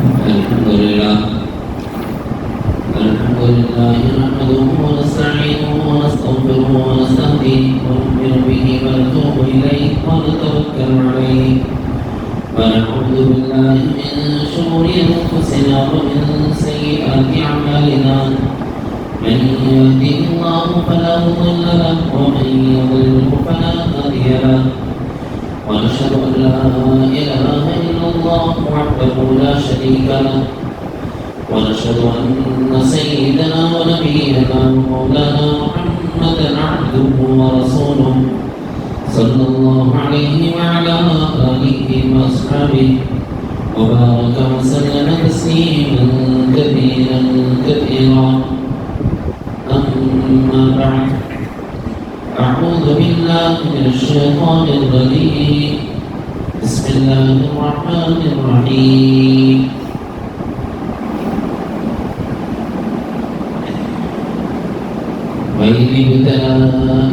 الحمد لله نحمده ونستعينه ونستغفره ونستهديه ونؤمن به ونتوب إليه ونتوكل عليه ونعوذ بالله من شرور أنفسنا ومن سيئات أعمالنا من يهده الله فلا مضل له ومن يضلل فلا هادي له ونشهد أن لا إله إلا الله وحده لا شريك له ونشهد أن سيدنا ونبينا ومولانا محمدا عبده ورسوله صلى الله عليه وعلى آله وأصحابه وبارك وسلم تسليما كثيرا كثيرا أما بعد أعوذ بالله من الشيطان الرجيم بسم الله الرحمن الرحيم وإذ ابتلى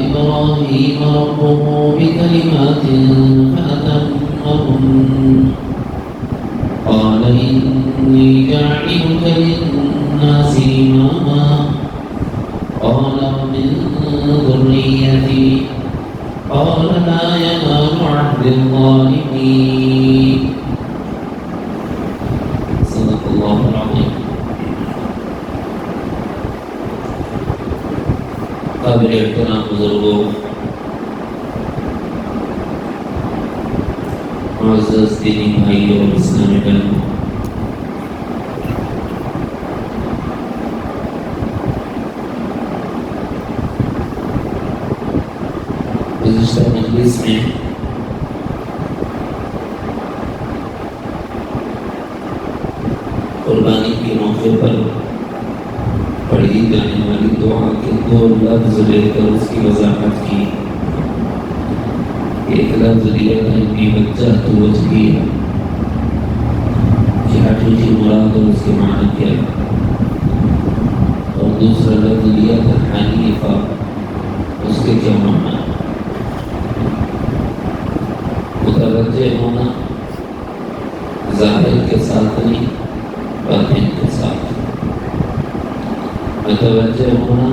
إبراهيم ربه بكلمات فأتمهن قال إني جاعلك للناس إماما قال ومن ذريتي قال لا ينال عهد الظالمين صدق الله العظيم. قابل احترام بزرگوں، معزز دینی بھائیوں اور اسلامی بہنوں، گزشتہ مجلس میں قربانی کے موقع پر پڑھی جانے والی دعا کے دو لفظ لے کر اس کی وضاحت کی. ایک لفظ لیا تھا انی وجہت وجہی، جہت کی مراد اور اس کے معنی کیا، اور دوسرا لفظ لیا تھا حنیفہ، اس کے کیا معنی. متوجہ ہونا ظاہر کے ساتھ نہیں، باطن کے ساتھ. متوجہ ہونا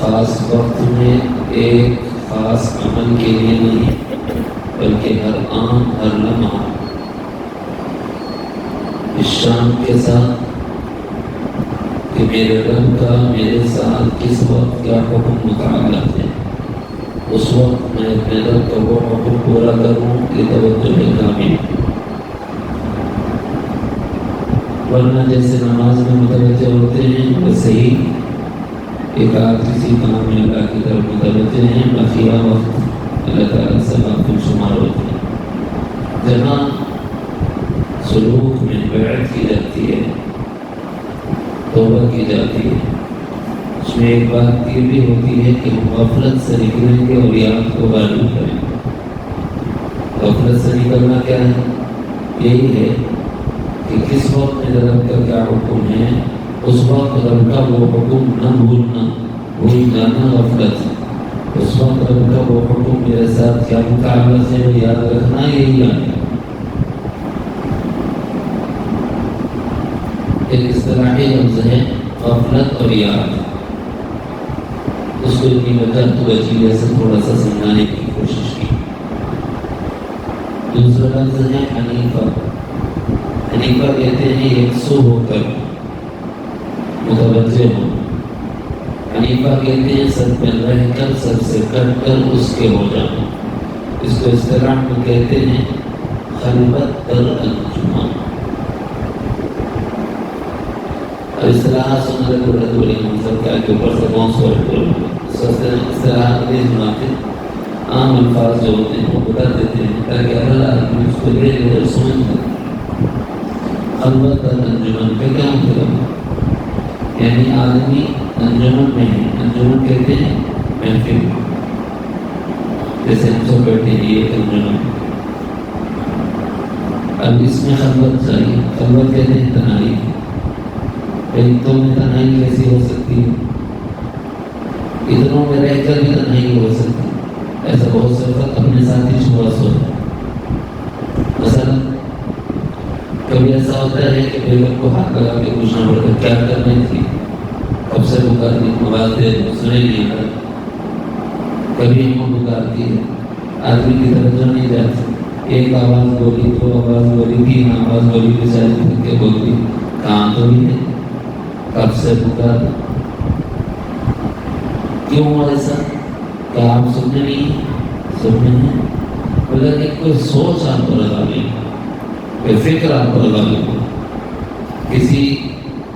خاص وقت میں ایک خاص عمل کے لیے نہیں، بلکہ ہر آن ہر لمحہ اس شان کے ساتھ کہ میرے رب کا میرے ساتھ کس وقت کیا حکم متعلق ہے، اس وقت میں اپنے رب کا وہ حکم پورا کروں. یہ توجہ ہے کامل. ورنہ جیسے نماز میں متوجہ ہوتے ہیں ویسے ہی ایک آدھ کسی کام میں اللہ کی طرف متوجہ ہیں، بقیہ وقت اللہ تعالیٰ سے معقول شمار ہوتے ہیں. جہاں سلوک میں بیعت کی جاتی ہے، توبہ کی جاتی ہے، اس میں ایک بات یہ بھی ہوتی ہے کہ ہم غفلت سے نکلیں گے اور یاد کو غالب کریں گے. غفلت سے نکلنا کیا ہے؟ یہی ہے کہ کس وقت میرے رب کا کیا حکم ہے، اس وقت رب کا وہ حکم نہ بھولنا، بھول جانا غفلت ہے. اس وقت رب کا وہ حکم میرے ساتھ کیا متعلق ہے وہ یاد رکھنا، یہی یاد ہے. ایک اصطلاحی لفظ ہے غفلت اور یاد. اس کو اتنی وجہ تو وجیلے سے تھوڑا سا سمجھانے کی کوشش کی. دوسرا لفظ ہے حنیفہ. حنیفہ کہتے ہیں یکسو ہو کر، متوجہ ہو. حنیفہ کہتے ہیں سب میں رہ کر، سب سے کٹ کر اس کے ہو جانا. اس کو اصطلاح میں کہتے ہیں خلوت در انجمن. اور اصطلاح سننے کو رد بولیں ہم سب کیا کے اوپر سے کون سو بولیں. اصطلاح کے سناتے عام الفاظ جو ہوتے ہیں وہ بتا دیتے ہیں تاکہ ہر آدمی اس کو لے لے اور سمجھ لے. خلوت در انجمن کا کیا مطلب ہے؟ یعنی آدمی انجمن میں ہے. انجمن کہتے ہیں محفل، جیسے ہم سب بیٹھے ہیں یہ انجمن. اب اس میں خلوت چاہیے. خلوت کہتے ہیں تنہائی. تو میں تنہائی کیسی ہو سکتی ہے؟ اتنوں میں رہ کر بھی تنہائی ہو سکتی. ایسا بہت سے وقت اپنے ساتھ ہی چھوڑا سو. مثلا کبھی ایسا ہوتا ہے کہ بیگم کو ہاتھ لگا کے پوچھنا پڑتا ہے کیا کر رہی تھی، کب سے پکارتی آواز دے سنے نہیں آتا. کبھی ہم پکارتی ہے آدمی کی توجہ نہیں جاتی، ایک آواز بولی، دو آواز بولی، تین آواز بولی، بیچاری تھک کے بولتی کہاں تو نہیں ہے، کب سے پکار. کیوں ایسا؟ کیا آپ سننے نہیں سننے ہیں؟ بولا کہ کوئی سوچ آپ کو لگا لیں، کوئی فکر آپ کو لگا لیں، کسی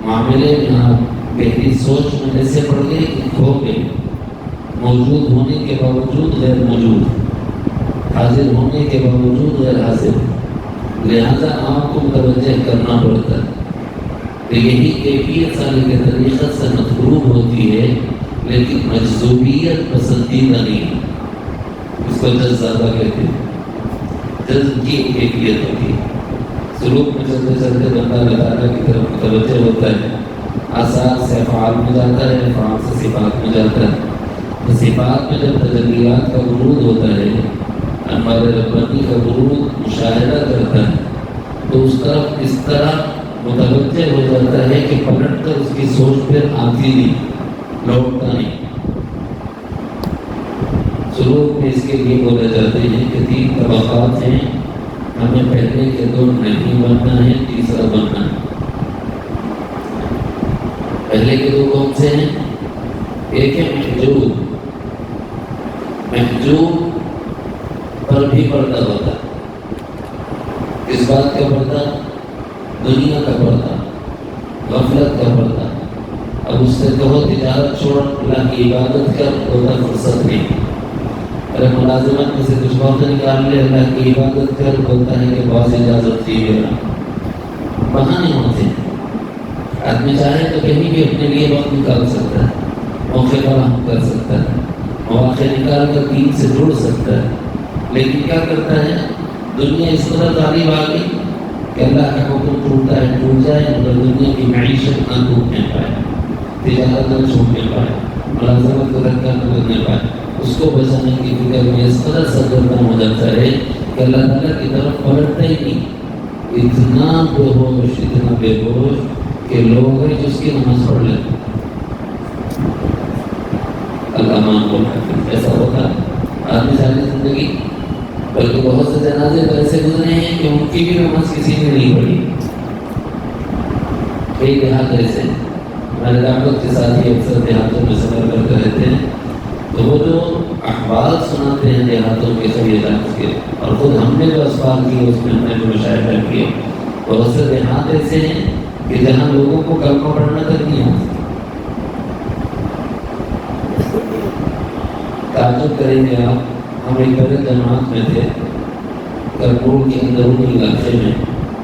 معاملے میں آپ گہری سوچ میں ایسے پڑ گئے کہ کھو گئے، موجود ہونے کے باوجود غیر موجود، حاضر ہونے کے باوجود غیر حاضر، لہذا آپ کو متوجہ کرنا پڑتا ہے. تو یہی کیفیت سالے کے طریقت سے مطلوب ہوتی ہے، لیکن مجذوبیت پسندیدہ نہیں. اس کو جذبہ کہتے ہیں، جذب کی کیفیت ہوتی ہے. سلوک میں چلتے چلتے بندہ اللہ تعالیٰ کی طرف متوجہ ہوتا ہے، آثار سے افعال میں جاتا ہے، افعال سے صفات میں جاتا ہے. تو صفات میں جب تجلیات کا ورود ہوتا ہے، انوار ربانی کا ورود مشاہدہ کرتا ہے، تو اس طرف اس طرح متوجہ ہو جاتا ہے کہ پلٹ کر اس کی سوچ پھر آتی نہیں، لوٹتا نہیں. سلوک میں اس کے لیے بولے جاتے ہیں کہ 3 طبقات ہیں، ہمیں پہلے کے 2 نہیں بننا ہے، تیسرا بننا ہے. پہلے کے 2 کون سے ہیں؟ ایک ہے محجوب. محجوب پر بھی پردہ ہوتا ہے. اس بات کا پردہ؟ دنیا کا پردہ، غفلت کا پردہ. اب اس سے کہو تجارت چھوڑ، اللہ کی عبادت کر، ہوتا فرصت نہیں. ارے ملازمت میں سے کچھ وقت نکال لے، اللہ کی عبادت کر، بولتا ہے کہ باس اجازت دی میرا. بہانے ہوتے ہیں. آدمی چاہے تو کہیں بھی اپنے لیے وقت نکال سکتا ہے، موقع فراہم کر سکتا ہے، مواقع نکال کر دین سے جڑ سکتا ہے، لیکن کیا کرتا ہے؟ دنیا اس قدر غالب آ گئی کہ اللہ کا حکم ٹوٹتا ہے ٹوٹ جائے، مگر دنیا کی معیشت نہ ٹوٹنے پائے، تجارت نہ چھوٹنے پائے، ملازمت کو دھکا نہ لگنے پائے. اس کو بچانے کی فکر میں اس قدر سرگرداں ہو جاتا ہے کہ اللہ تعالیٰ کی طرف پلٹتا ہی نہیں. اتنا بے ہوش کہ لوگ ہیں جو اس کی نماز پڑھ لیتے. اللہ مان کو ایسا ہوتا ہے آدمی ساری زندگی، بلکہ بہت سے جنازے تو ایسے گزرے ہیں کہ ان کی بھی نماز کسی نے نہیں پڑھی. کئی دیہات ایسے ہمارے دعوت کے ساتھ ہی اکثر دیہاتوں میں سفر کرتے رہتے ہیں، تو وہ جو احوال سناتے ہیں دیہاتوں کے سبھی علاقوں کے، اور خود ہم نے جو اسباب کیے اس میں ہم نے جو مشاہدہ کیے، بہت سے دیہات ایسے ہیں کہ جہاں لوگوں کو کلمہ پڑھنا تک نہیں آتا. تعجب کریں گے آپ، ہم ایک بڑے جماعت میں تھے، کرپور کے اندرونی علاقے میں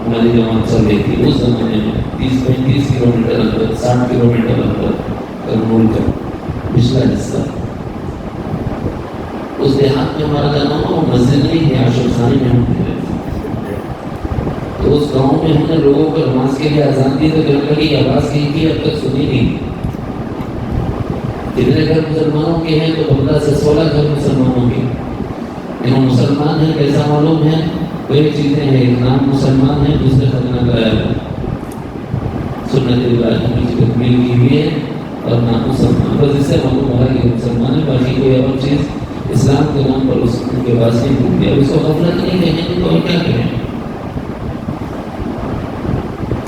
ہماری جماعت چل رہی تھی. اس زمانے میں 30-35 کلومیٹر اندر، 60 کلومیٹر اندر کرپور کا پچھلا حصہ. اس دیہات میں ہمارا جانا ہوا، وہ مسجد نہیں ہے، عاشق خانے میں ہم تھے. تو اس گاؤں میں ہم نے لوگوں کو نماز کے لیے اذان دی، تو کہنے لگی آواز کی تھی اب تک سنی نہیں. جتنے گھر مسلمانوں کے ہیں تو 15 سے 16 گھر مسلمانوں کے. لیکن مسلمان ہیں کیسا معلوم ہے؟ کوئی چیزیں ہیں، ایک نام مسلمان ہے، دوسرے ختنہ کرایا ہے، سنت ابراہیمی کی تکمیل کی ہوئی ہے، اور نام مسلمان. بس اس سے معلوم ہوا کہ مسلمان ہے، باقی کوئی اور چیز اسلام کے نام پر اس کے پاس نہیں ہوتی. اب اس کو غفلت نہیں کہیں گے تو کیا کہیں؟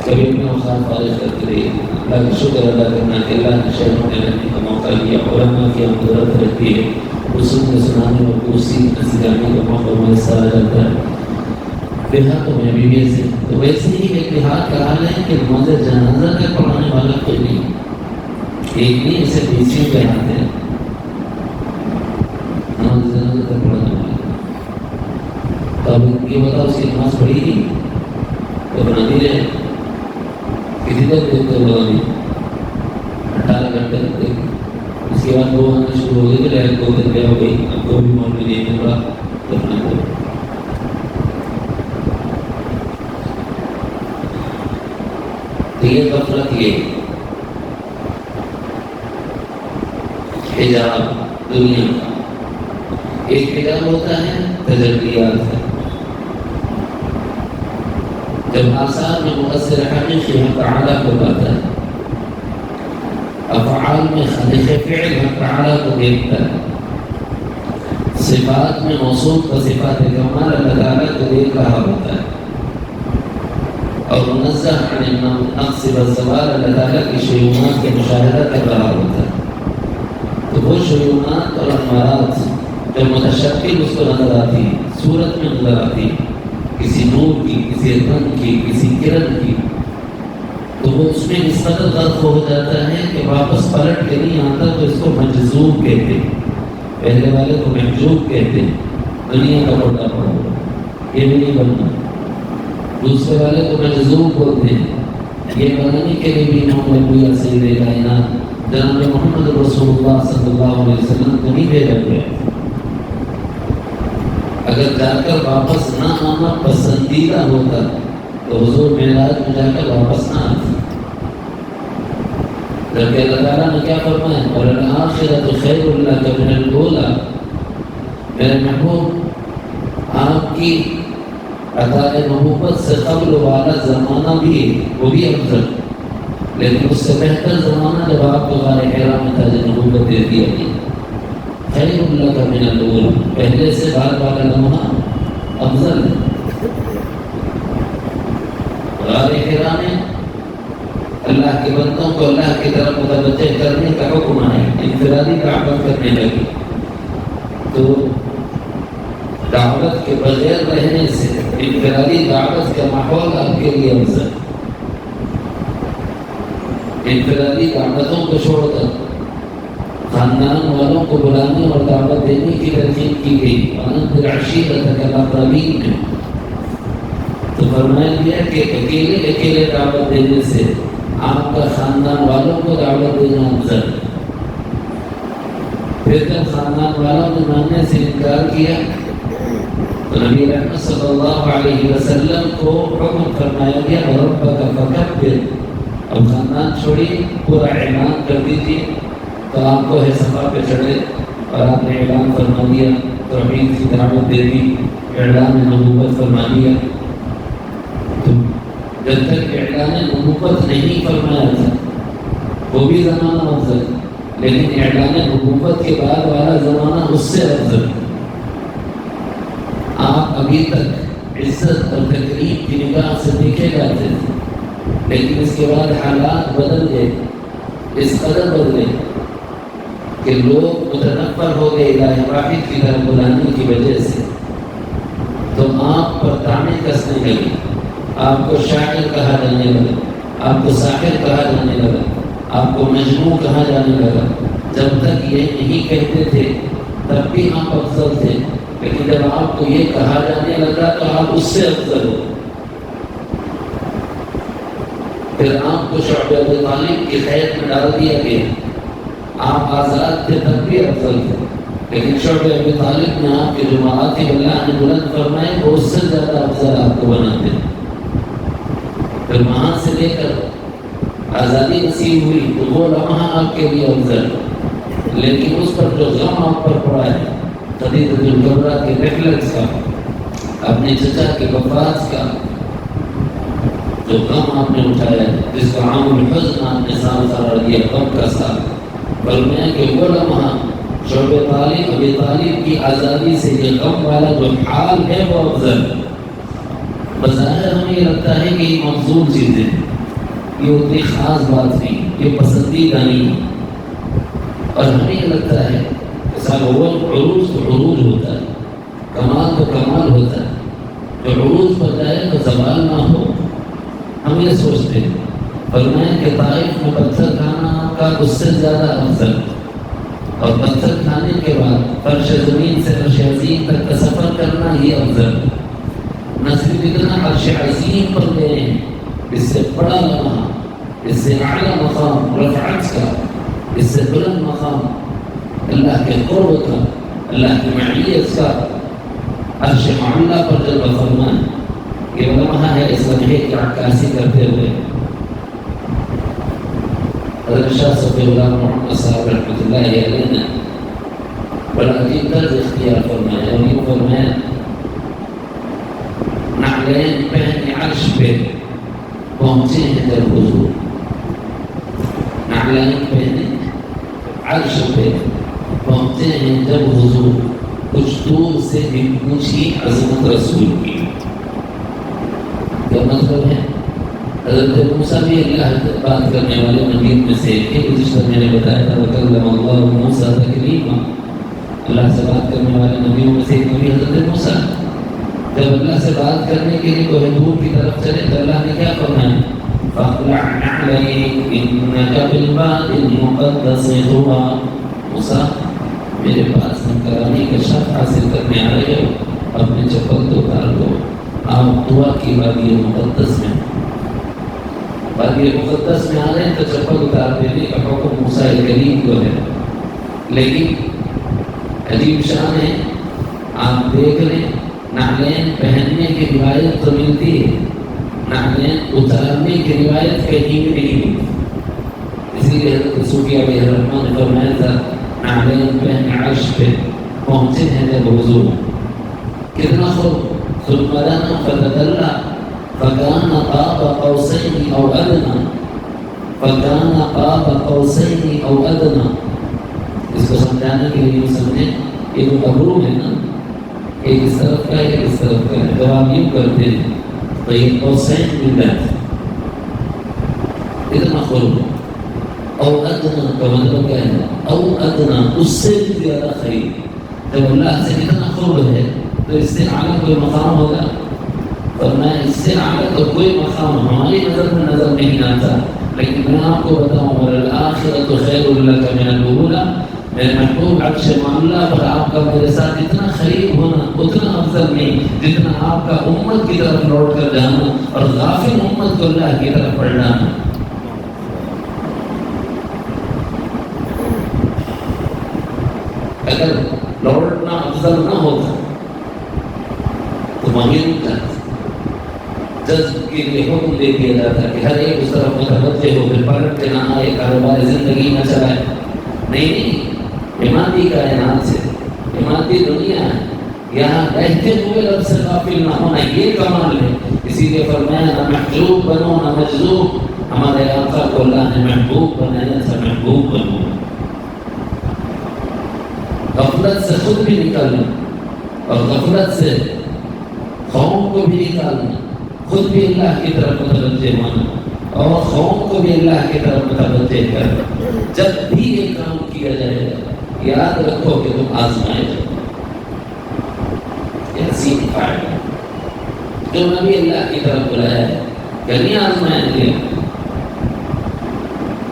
کبھی اپنے اوقات فارغ کرتے رہیے، اللہ کا شکر ادا کرنا کہ اللہ نے شہروں میں رہنے کا موقع دیا، علماء کی قدرت رہتی ہے، اصول میں سنانے اور کرسی سکھانے کا موقع میسر آ جاتا ہے. دیہاتوں میں بھی ایسے، تو ویسے ہی ایک دیہات کا حال ہے کہ نماز جنازہ تک پڑھانے والا کوئی نہیں. ایک نہیں، اسے 20 دیہات ہیں نماز جنازہ تک پڑھانے والا. تو اب یہ بتاؤ اس کی نماز پڑھی نہیں تو بنا دی رہے کسی طرح دیکھتے ہوئے نہیں 18 گھنٹے تک. اس کے بعد وہ آنا شروع ہو گئی کہ رہے 2 دن گیا ہو گئی، اب کوئی بھی مولوی نہیں مل رہا تو اپنا کرو. تو یہ غفلت، یہ حجاب دنیا کا. ایک حجاب ہوتا ہے تجلیات کا. جب آثار میں مؤثر حقیقی حق تعالیٰ کو پاتا ہے، افعال میں خالق فعل حق تعالیٰ کو دیکھتا ہے، صفات میں موصوف و صفات کمال اللہ تعالیٰ کو دیکھ رہا ہوتا ہے، اور منزہ عن النقص والزوال اللہ تعالیٰ کی شیوعات کا مشاہدہ کر رہا ہوتا ہے، تو وہ شیوعات اور انوارات جب متشکل اس کو نظر آتی ہے، صورت میں نظر آتی ہے، کسی نور کی، کسی رنگ کی، کسی کرن کی، تو وہ اس میں اس قدر غرق ہو جاتا ہے کہ واپس پلٹ کے نہیں آتا، تو اس کو مجذوب کہتے ہیں۔ پہلے والے کو محجوب کہتے ہیں، دنیا کا پردہ پڑا ہوا، یہ بھی نہیں بننا۔ دوسرے والے کو مجذوب بولتے ہیں، یہ بنانے کے لیے بھی امام نبوی سید کائنات جناب محمد رسول اللہ صلی اللہ علیہ وسلم کو نہیں بھیجا گیا۔ اگر جا کر واپس نہ آنا پسندیدہ ہوتا تو حضور معراج میں جا کر واپس نہ آتے، جبکہ اللہ تعالیٰ نے کیا فرمایا، وَلَلْآخِرَةُ خَيْرٌ لَكَ مِنَ الْأُولَىٰ، میرے محبوب آپ کی عطاء نبوت سے قبل والا زمانہ بھی وہ بھی افضل، لیکن اس سے بہتر زمانہ جب آپ کو غار حرا میں تاج نبوت دے دیا گیا۔ خیر لک من الاولی، پہلے سے بعد والا لمحہ افضل ہے۔ غار حرا میں اللہ کے بندوں کو اللہ کی طرف متوجہ کرنے کا حکم آیا، انفرادی دعوت کرنے لگی، تو دعوت کے بغیر رہنے سے انفرادی دعوت کا ماحول آپ کے لیے افضل، انفرادی دعوتوں کو چھوڑ کر خاندان والوں کو بلانے اور دعوت دینے کی ترغیب کی گئی۔ وَأَنذِرْ عَشِيرَتَكَ الْأَقْرَبِينَ، تو فرمایا گیا کہ اکیلے دعوت دینے سے آپ کا خاندان والوں کو دعوت دینا افضل۔ پھر جب خاندان والوں نے ماننے سے انکار کیا تو نبی رحمت صلی اللہ علیہ وسلم کو حکم فرمایا گیا وَرَبَّكَ فَكَبِّرْ، اب خاندان چھوڑی، پورا اعلان کر دیجیے۔ تو آپ کو ہے صفا پہ چڑھے اور آپ نے اعلان فرما دیا، توحید کی دعوت دے دی، اعلان نبوت فرما دیا۔ تو جب تک اعلان نبوت نہیں فرمایا تھا وہ بھی زمانہ افضل، لیکن اعلان نبوت کے بعد والا زمانہ اس سے افضل۔ آپ ابھی تک عزت اور تکلیف کی نگاہ سے دیکھے جاتے تھے، لیکن اس کے بعد حالات بدل گئے، اس قدر بدلے کہ لوگ متنفر ہو گئے الہ واحد کی طرف بلانے کی وجہ سے، تو آپ پر طعنیں کسنے لگی، آپ کو شاعر کہا جانے لگا، آپ کو ساحر کہا جانے لگا، آپ کو مجنون کہا جانے لگا۔ جب تک یہ نہیں کہتے تھے تب بھی آپ افضل تھے، لیکن جب آپ کو یہ کہا جانے لگا تو آپ اس سے افضل ہو۔ پھر آپ کو شعبہ ابی طالب کی قید میں ڈال دیا گیا، آپ آزاد تھے تب بھی افضل تھے، لیکن شعبہ ابی طالب نے آپ کے جو مراتب اللہ نے بلند فرمائے وہ اس سے زیادہ افضل آپ کو بناتے۔ پھر وہاں سے لے کر آزادی نصیب ہوئی تو وہ لمحہ آپ کے لیے افضل، لیکن اس پر جو غم آپ پر پڑا ہے، خدیجہ الکبریٰ کے ریفلیکس کا، اپنے چچا کے وفات کا جو غم آپ نے اٹھایا ہے، جس کو عام الحزن آپ نے سال قرار دیا، غم کا سال، فرمایا کہ وہ لمحہ شعبہ طالب ابی طالب کی آزادی سے یہ غم والا جو حال ہے وہ افضل۔ بظاہر ہمیں یہ لگتا ہے کہ یہ مفضول چیز ہے، یہ اتنی خاص بات نہیں، یہ پسندیدہ نہیں، اور ہمیں یہ لگتا ہے کہ صاحب وہ عروج تو عروج ہوتا ہے، کمال تو کمال ہوتا ہے، جو عروج پر جائے تو زوال نہ ہو، ہم یہ سوچتے ہیں۔ فرمایا کہ طائف میں پتھر کھانا آپ کا اس سے زیادہ افضل، اور پتھر کھانے کے بعد فرش زمین سے عرش عظیم تک کا سفر کرنا ہی افضل۔ نہ صرف اتنا عرش عظیم پر گئے ہیں، اس سے بڑا لمحہ، اس سے اعلیٰ مقام رفعت کا، اس سے بلند مقام اللہ کے قرب کا، اللہ کی معیت کا، عرش معلیٰ پر جلوہ فرمائے۔ یہ لمحہ ہے اس لمحے کی عکاسی کرتے ہوئے حضرت شاہ صفی اللہ محمد صاحب رحمۃ اللہ علیہ نے بڑا عجیب طرز اختیار فرمایا اور یوں فرمایا، نحن نعلین پہنے عرش پہ پہنچے ہیں جب حضور، نعلین پہنے عرش پہ پہنچے ہیں جب حضور، کچھ دور سے بھی پوچھی عظمت رسول کی۔ کیا مطلب ہے؟ حضرت موسیٰ بھی اللہ بات کرنے والے نبیوں میں سے ایک، گزشتہ میں نے بتایا تھا وَكَلَّمَ اللَّهُ مُوسَىٰ تَكْلِيمًا، اللہ سے بات کرنے والے نبیوں میں سے ایک نبی حضرت موسیٰ۔ جب اللہ سے بات کرنے کے لیے کوہ طور کی طرف چلے تو اللہ نے کیا فرمایا؟ فَاخْلَعْ نَعْلَيْكَ إِنَّكَ بِالْوَادِ الْمُقَدَّسِ طُوًى، موسیٰ میرے پاس کرانے کا شرف حاصل کرنے آ رہے ہو، اپنے چپل تو اتار دو، آپ دعا کی وادی مقدس میں، وادی مقدس میں آ رہے ہیں تو چپل اتار دینے کا حکم موسیٰ کلیم کو ہے۔ لیکن عجیب شان ہے، آپ دیکھ لیں نعلین پہننے کی روایت تو ملتی ہے، نعلین اتارنے کی روایت کہیں بھی نہیں ملتی۔ اسی لیے حضرت صوفی علیہ الرحمن نے فرمایا تھا نعلین پہن عرش پہ پہنچے ہیں جب حضور، کتنا خوب، ثم دنا فتدلى فكان قاب قوسين او ادنى، فكان قاب قوسين او ادنى۔ اس کو سمجھانے کے لیے سمجھیں یہ جو ابرو ہے نا، ایک اس طرف کا ایک اس طرف کا ہے، جب آپ یوں کرتے ہیں تو یہ قوسین مل جاتا ہے، اتنا خوب۔ او ادنا کا مطلب کیا ہے؟ او ادنا، اس سے بھی زیادہ قریب۔ جب اللہ سے اتنا قرب ہے تو اس سے اعلیٰ کوئی مقام ہوگا؟ فرمایا اس سے اعلیٰ تو کوئی مقام ہماری نظر میں نظر نہیں آتا، لیکن میں آپ کو بتاؤں وَالْآخِرَةُ خَيْرٌ لَكَ مِنَ الْأُولَىٰ، میرے محبوب عرش معاملہ پر آپ کا میرے ساتھ اتنا قریب ہونا اتنا افضل نہیں جتنا آپ کا امت کی طرف لوٹ کر جانا اور غافل امت کو اللہ کی طرف پلٹانا۔ اگر لوٹنا افضل نہ ہوتا تو وہیں رک جاتا، جذب کے لیے حکم دے دیا جاتا کہ ہر ایک اس طرف متوجہ ہو، پھر پلٹ کے نہ آئے، کاروبار زندگی نہ چلائے۔ نہیں، حمایتی کائنات سے، حمایتی دنیا ہے، یہاں رہتے ہوئے رب سے غافل نہ ہونا، یہ کمال ہے۔ اسی لیے فرمایا نہ محجوب بنو نہ مجذوب، ہمارے آقا کو اللہ نے محبوب بنایا تھا، محبوب بنو۔ غفلت سے خود بھی نکلنا اور غفلت سے قوم کو بھی نکالنا، خود بھی اللہ کی طرف متوجہ ہونا اور قوم کو بھی اللہ کی طرف متوجہ کرنا۔ جب بھی یہ کام کیا جائے گا یاد رکھو کہ تم آزمائے جاؤ۔ ایسی فائدہ جو نبی اللہ کی طرف بلایا ہے یعنی آزمائے گیا،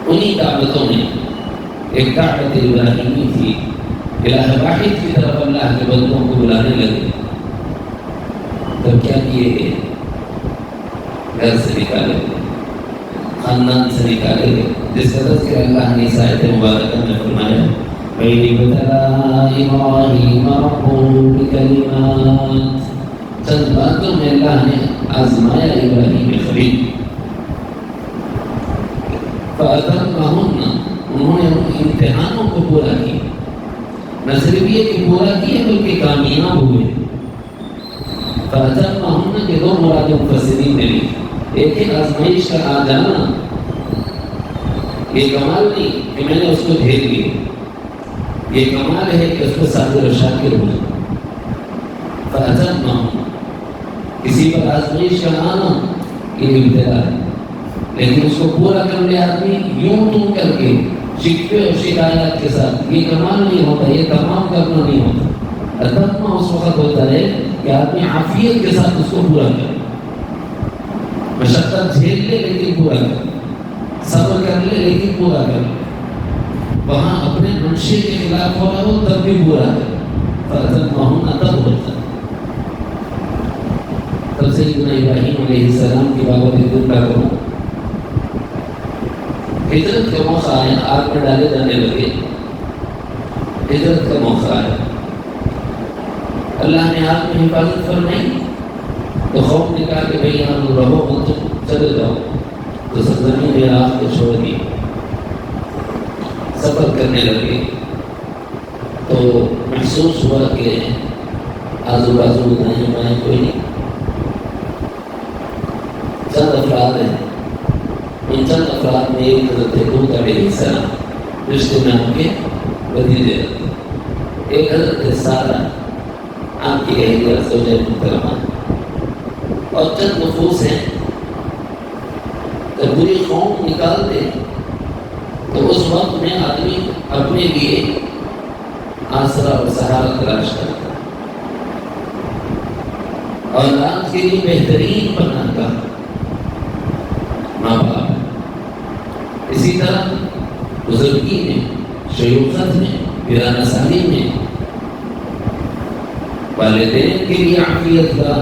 انہی دعوتوں میں ایک دعوت ابراہیمی تھی، الہ واحد کی طرف اللہ کے بندوں کو بلانے لگے۔ تب کیا کیے گئے؟ گھر سے نکالے گئے، خاندان سے نکالے گئے، جس کا تذکرہ اللہ نے اس آیت مبارکہ میں فرمایا وَإِذِ ابْتَلَىٰ إِبْرَاهِيمَ رَبُّهُ بِكَلِمَاتٍ، چند باتوں میں اللہ نے آزمایا ابراہیم خلیل، فَأَتَمَّهُنَّ، انہوں نے ان امتحانوں کو پورا کیا، نہ صرف یہ کہ پورا کیا بلکہ کامیاب ہوئے۔ فَأَتَمَّهُنَّ کے دو مراد مفسرین نے لکھی، ایک ہے آزمائش کا آ جانا، یہ کمال نہیں کہ میں نے اس کو جھیل لیا، یہ کمال ہے کہ اس کو صابر و شاکر ہو جائے۔ فَأَتَمَّهُنَّ، کسی پر آزمائش کا آنا یہ ابتلا ہے، لیکن اس کو پورا کر لے آدمی یوں تم کر کے شکوے اور شکایات کے ساتھ، یہ کمال نہیں ہوتا، یہ تمام کرنا نہیں ہوتا۔ اتمام اس وقت ہوتا ہے کہ آدمی عافیت کے ساتھ اس کو پورا کرے، مشقت جھیل لے لیکن پورا کرے، صبر کر لے لیکن پورا کرے، وہاں اپنے منشے کے خلاف ہو رہا ہو تب بھی پورا کرے۔ فَأَتَمَّهُنَّ تب ہوتا ہے۔ تب سیدنا ابراہیم علیہ السلام کی بابت ذکر کروں، ہجرت کا موقع آیا، آگ میں ڈالے جانے لگے، ہجرت کا موقع آیا، اللہ نے آگ میں حفاظت فرمائی تو خوف نے کہا کہ بھئی یہاں رہو مت، تم چلے جاؤ، تو سرزمین میں آگ کو چھوڑ دی، سفر کرنے لگے تو محسوس ہوا کہ آزو بازو دائیں بائیں کوئی نہیں، چند افراد ہیں، ان چند افراد میں ایک حضرت لوط علیہ السلام رشتے میں آپ کے بھتیجے رہتے، ایک حضرت سارہ آپ کی اہلیہ زوجہ محترمہ، اور چند نفوس ہیں۔ جب پوری قوم نکال دے تو اس وقت میں آدمی اپنے لیے آسرا اور سہارا تلاش کرتا ہے، اولاد کے لیے بہترین بنانا کا ماں باپ، اسی طرح بزرگی میں، شیوخت میں، پیرانہ سالی میں والدین کے لیے عافیت کا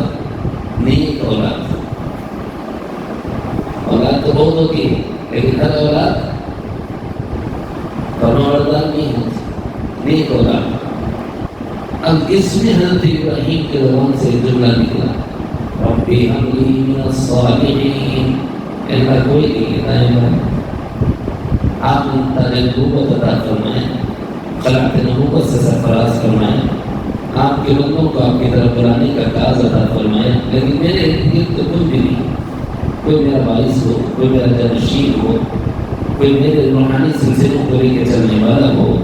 نیک اولاد تو بہت ہوتی ہے، لیکن ہر اولاد فرمانبردار نہیں ہوتی، نیک اولاد۔ اب اس میں حضرت ابراہیم کے زبان سے جملہ نکلا، ربی ہب لی من الصالحین، اللہ کوئی نہیں کہتا ہے آپ نے نبوت عطا فرمائیں، خلعت نبوت سے سرفراز فرمائیں، آپ کے بندوں کو آپ کی طرف بلانے کا کاز عطا فرمائیں، لیکن میرے ارد گرد تو کچھ بھی نہیں، کوئی میرا باعث ہو، کوئی میرا جانشین ہو، کوئی میرے روحانی سلسلوں کو لے کے چلنے والا ہو،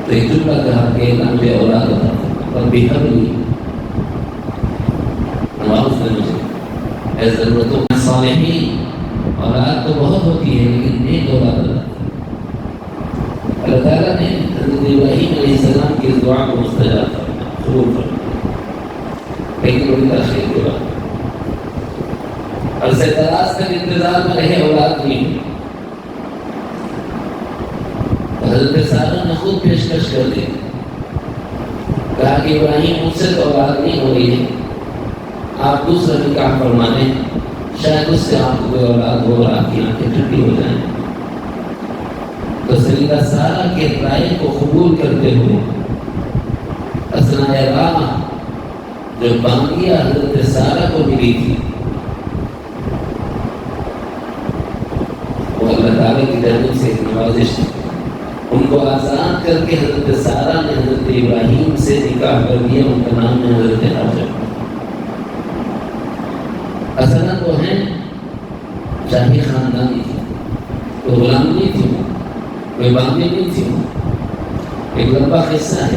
تو ایک جملہ کہا کہ اللہ مجھے اولاد عطا فرما، ربی ہب لی، نواز نے مجھے، اے ضرورتوں میں صالحین، اولاد تو بہت ہوتی ہے لیکن نیک اولاد عطا فرما۔ اللہ تعالیٰ نے حضرت ابراہیم علیہ السلام کی اس دعا کو مستجاب فرمایا، قبول فرمایا، لیکن بڑی تاخیر کے بعد عرصہ دراز تک انتظار میں رہے، اولاد نہیں۔ حضرت سارہ نے خود پیشکش کر دی، کہا کہ ابراہیم مجھ سے تو اولاد نہیں ہو رہی ہے، آپ دوسرا نکاح فرما لیں، شاید اس سے آپ کو کوئی اولاد ہو اور آپ کی آنکھیں ٹھنڈی ہو جائیں۔ تو سیدہ سارہ کے رائے کو قبول کرتے ہوئے اثناء راہ جو بانگیا حضرت سارہ کو ملی تھی، وہ اللہ تعالیٰ کی جانب سے ایک نوازش تھی، ان کو آزاد کر کے حضرت سارہ نے حضرت ابراہیم سے نکاح کر دیا، ان کا نام ہے حضرت حاجر۔ اصلاً وہ ہیں شاہی خاندان کی، کوئی غلام نہیں تھی، کوئی باندھی نہیں تھی۔ ایک لمبا قصہ ہے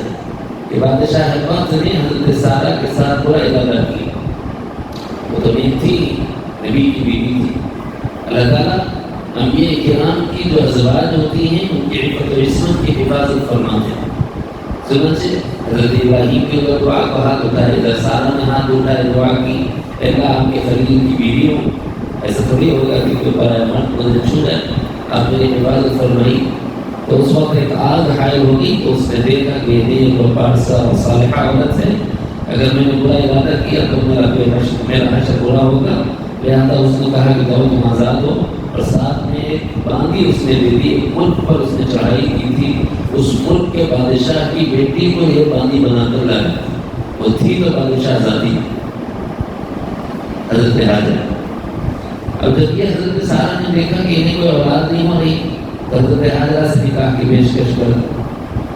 کہ بادشاہ وقت نے حضرت سارہ کے ساتھ برا ارادہ کیا، وہ تو نہیں تھی، نبی کی بیوی تھی۔ اللہ تعالیٰ انبیاء کرام کی جو ازواج ہوتی ہیں ان کی عفت و عصمت کی حفاظت فرماتے ہیں۔ چنانچہ حضرت ابراہیم کی دعا کو ہاتھ اٹھائے، جب سارہ نے ہاتھ اٹھائے دعا کی، اللہ آپ کے خلیل کی بیوی ہوں، ایسا تھوڑی ہوگا کہ کوئی پرایا مرد مجھے چھو جائے، آپ میری حفاظت فرمائی۔ تو اس وقت ایک آگ حائل ہوگی، تو اس نے دیکھا کہ یہ ایک پارسا اور صالحہ عورت ہے، اگر میں نے برا ارادہ کیا تو میرا حشر برا ہوگا، لہٰذا اس نے کہا کہ جاؤ تم آزاد ہو، اور ساتھ میں ایک باندھی اس نے دے دی، ایک ملک پر اس نے چڑھائی کی تھی، اس ملک کے بادشاہ کی بیٹی کو یہ باندھی بنا کر لایا، وہ تھی تو بادشاہ زادی حضرت حاجر۔ اب جب یہ حضرت سارہ نے دیکھا کہ انہیں کوئی اولاد نہیں ہو رہی، تو حضرت حاجرہ سے نکاح کی پیشکش کر،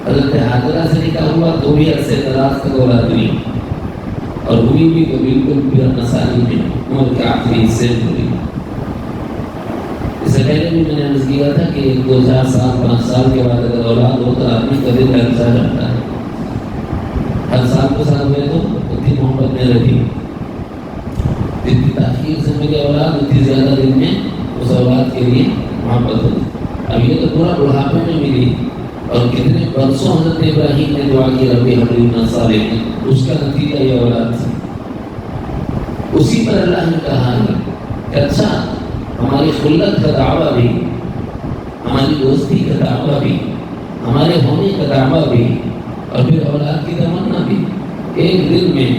حضرت حاجرہ سے نکاح ہوا تو بھی عرصے دراز تک اولاد نہیں، اور ہوئی بھی تو بالکل پھر نسالی میں عمر کے آخری حصے میں ہوئی۔ اس سے پہلے بھی میں نے عرض کیا تھا کہ 2 4 سال 5 سال کے بعد اگر اولاد ہو تو آدمی کا دل لرزا جاتا ہے، ہر سال کے ساتھ ہوئے تو اتنی محبت میں رہی، جتنی تاخیر سے میری اولاد اتنی زیادہ دل میں اس اولاد کے لیے محبت ہوتی۔ اب یہ تو پورا بڑھاپے میں ملی، اور کتنے برسوں حضرت ابراہیم نے دعا کی ربی ہب لی من الصالحین، اس کا نتیجہ یہ اولاد تھی۔ اسی پر اللہ نے کہا ہے کہ اچھا ہماری خلت کا دعویٰ بھی، ہماری دوستی کا دعویٰ بھی، ہمارے ہونے کا دعویٰ بھی، اور پھر اولاد کی تمنا بھی، ایک دل میں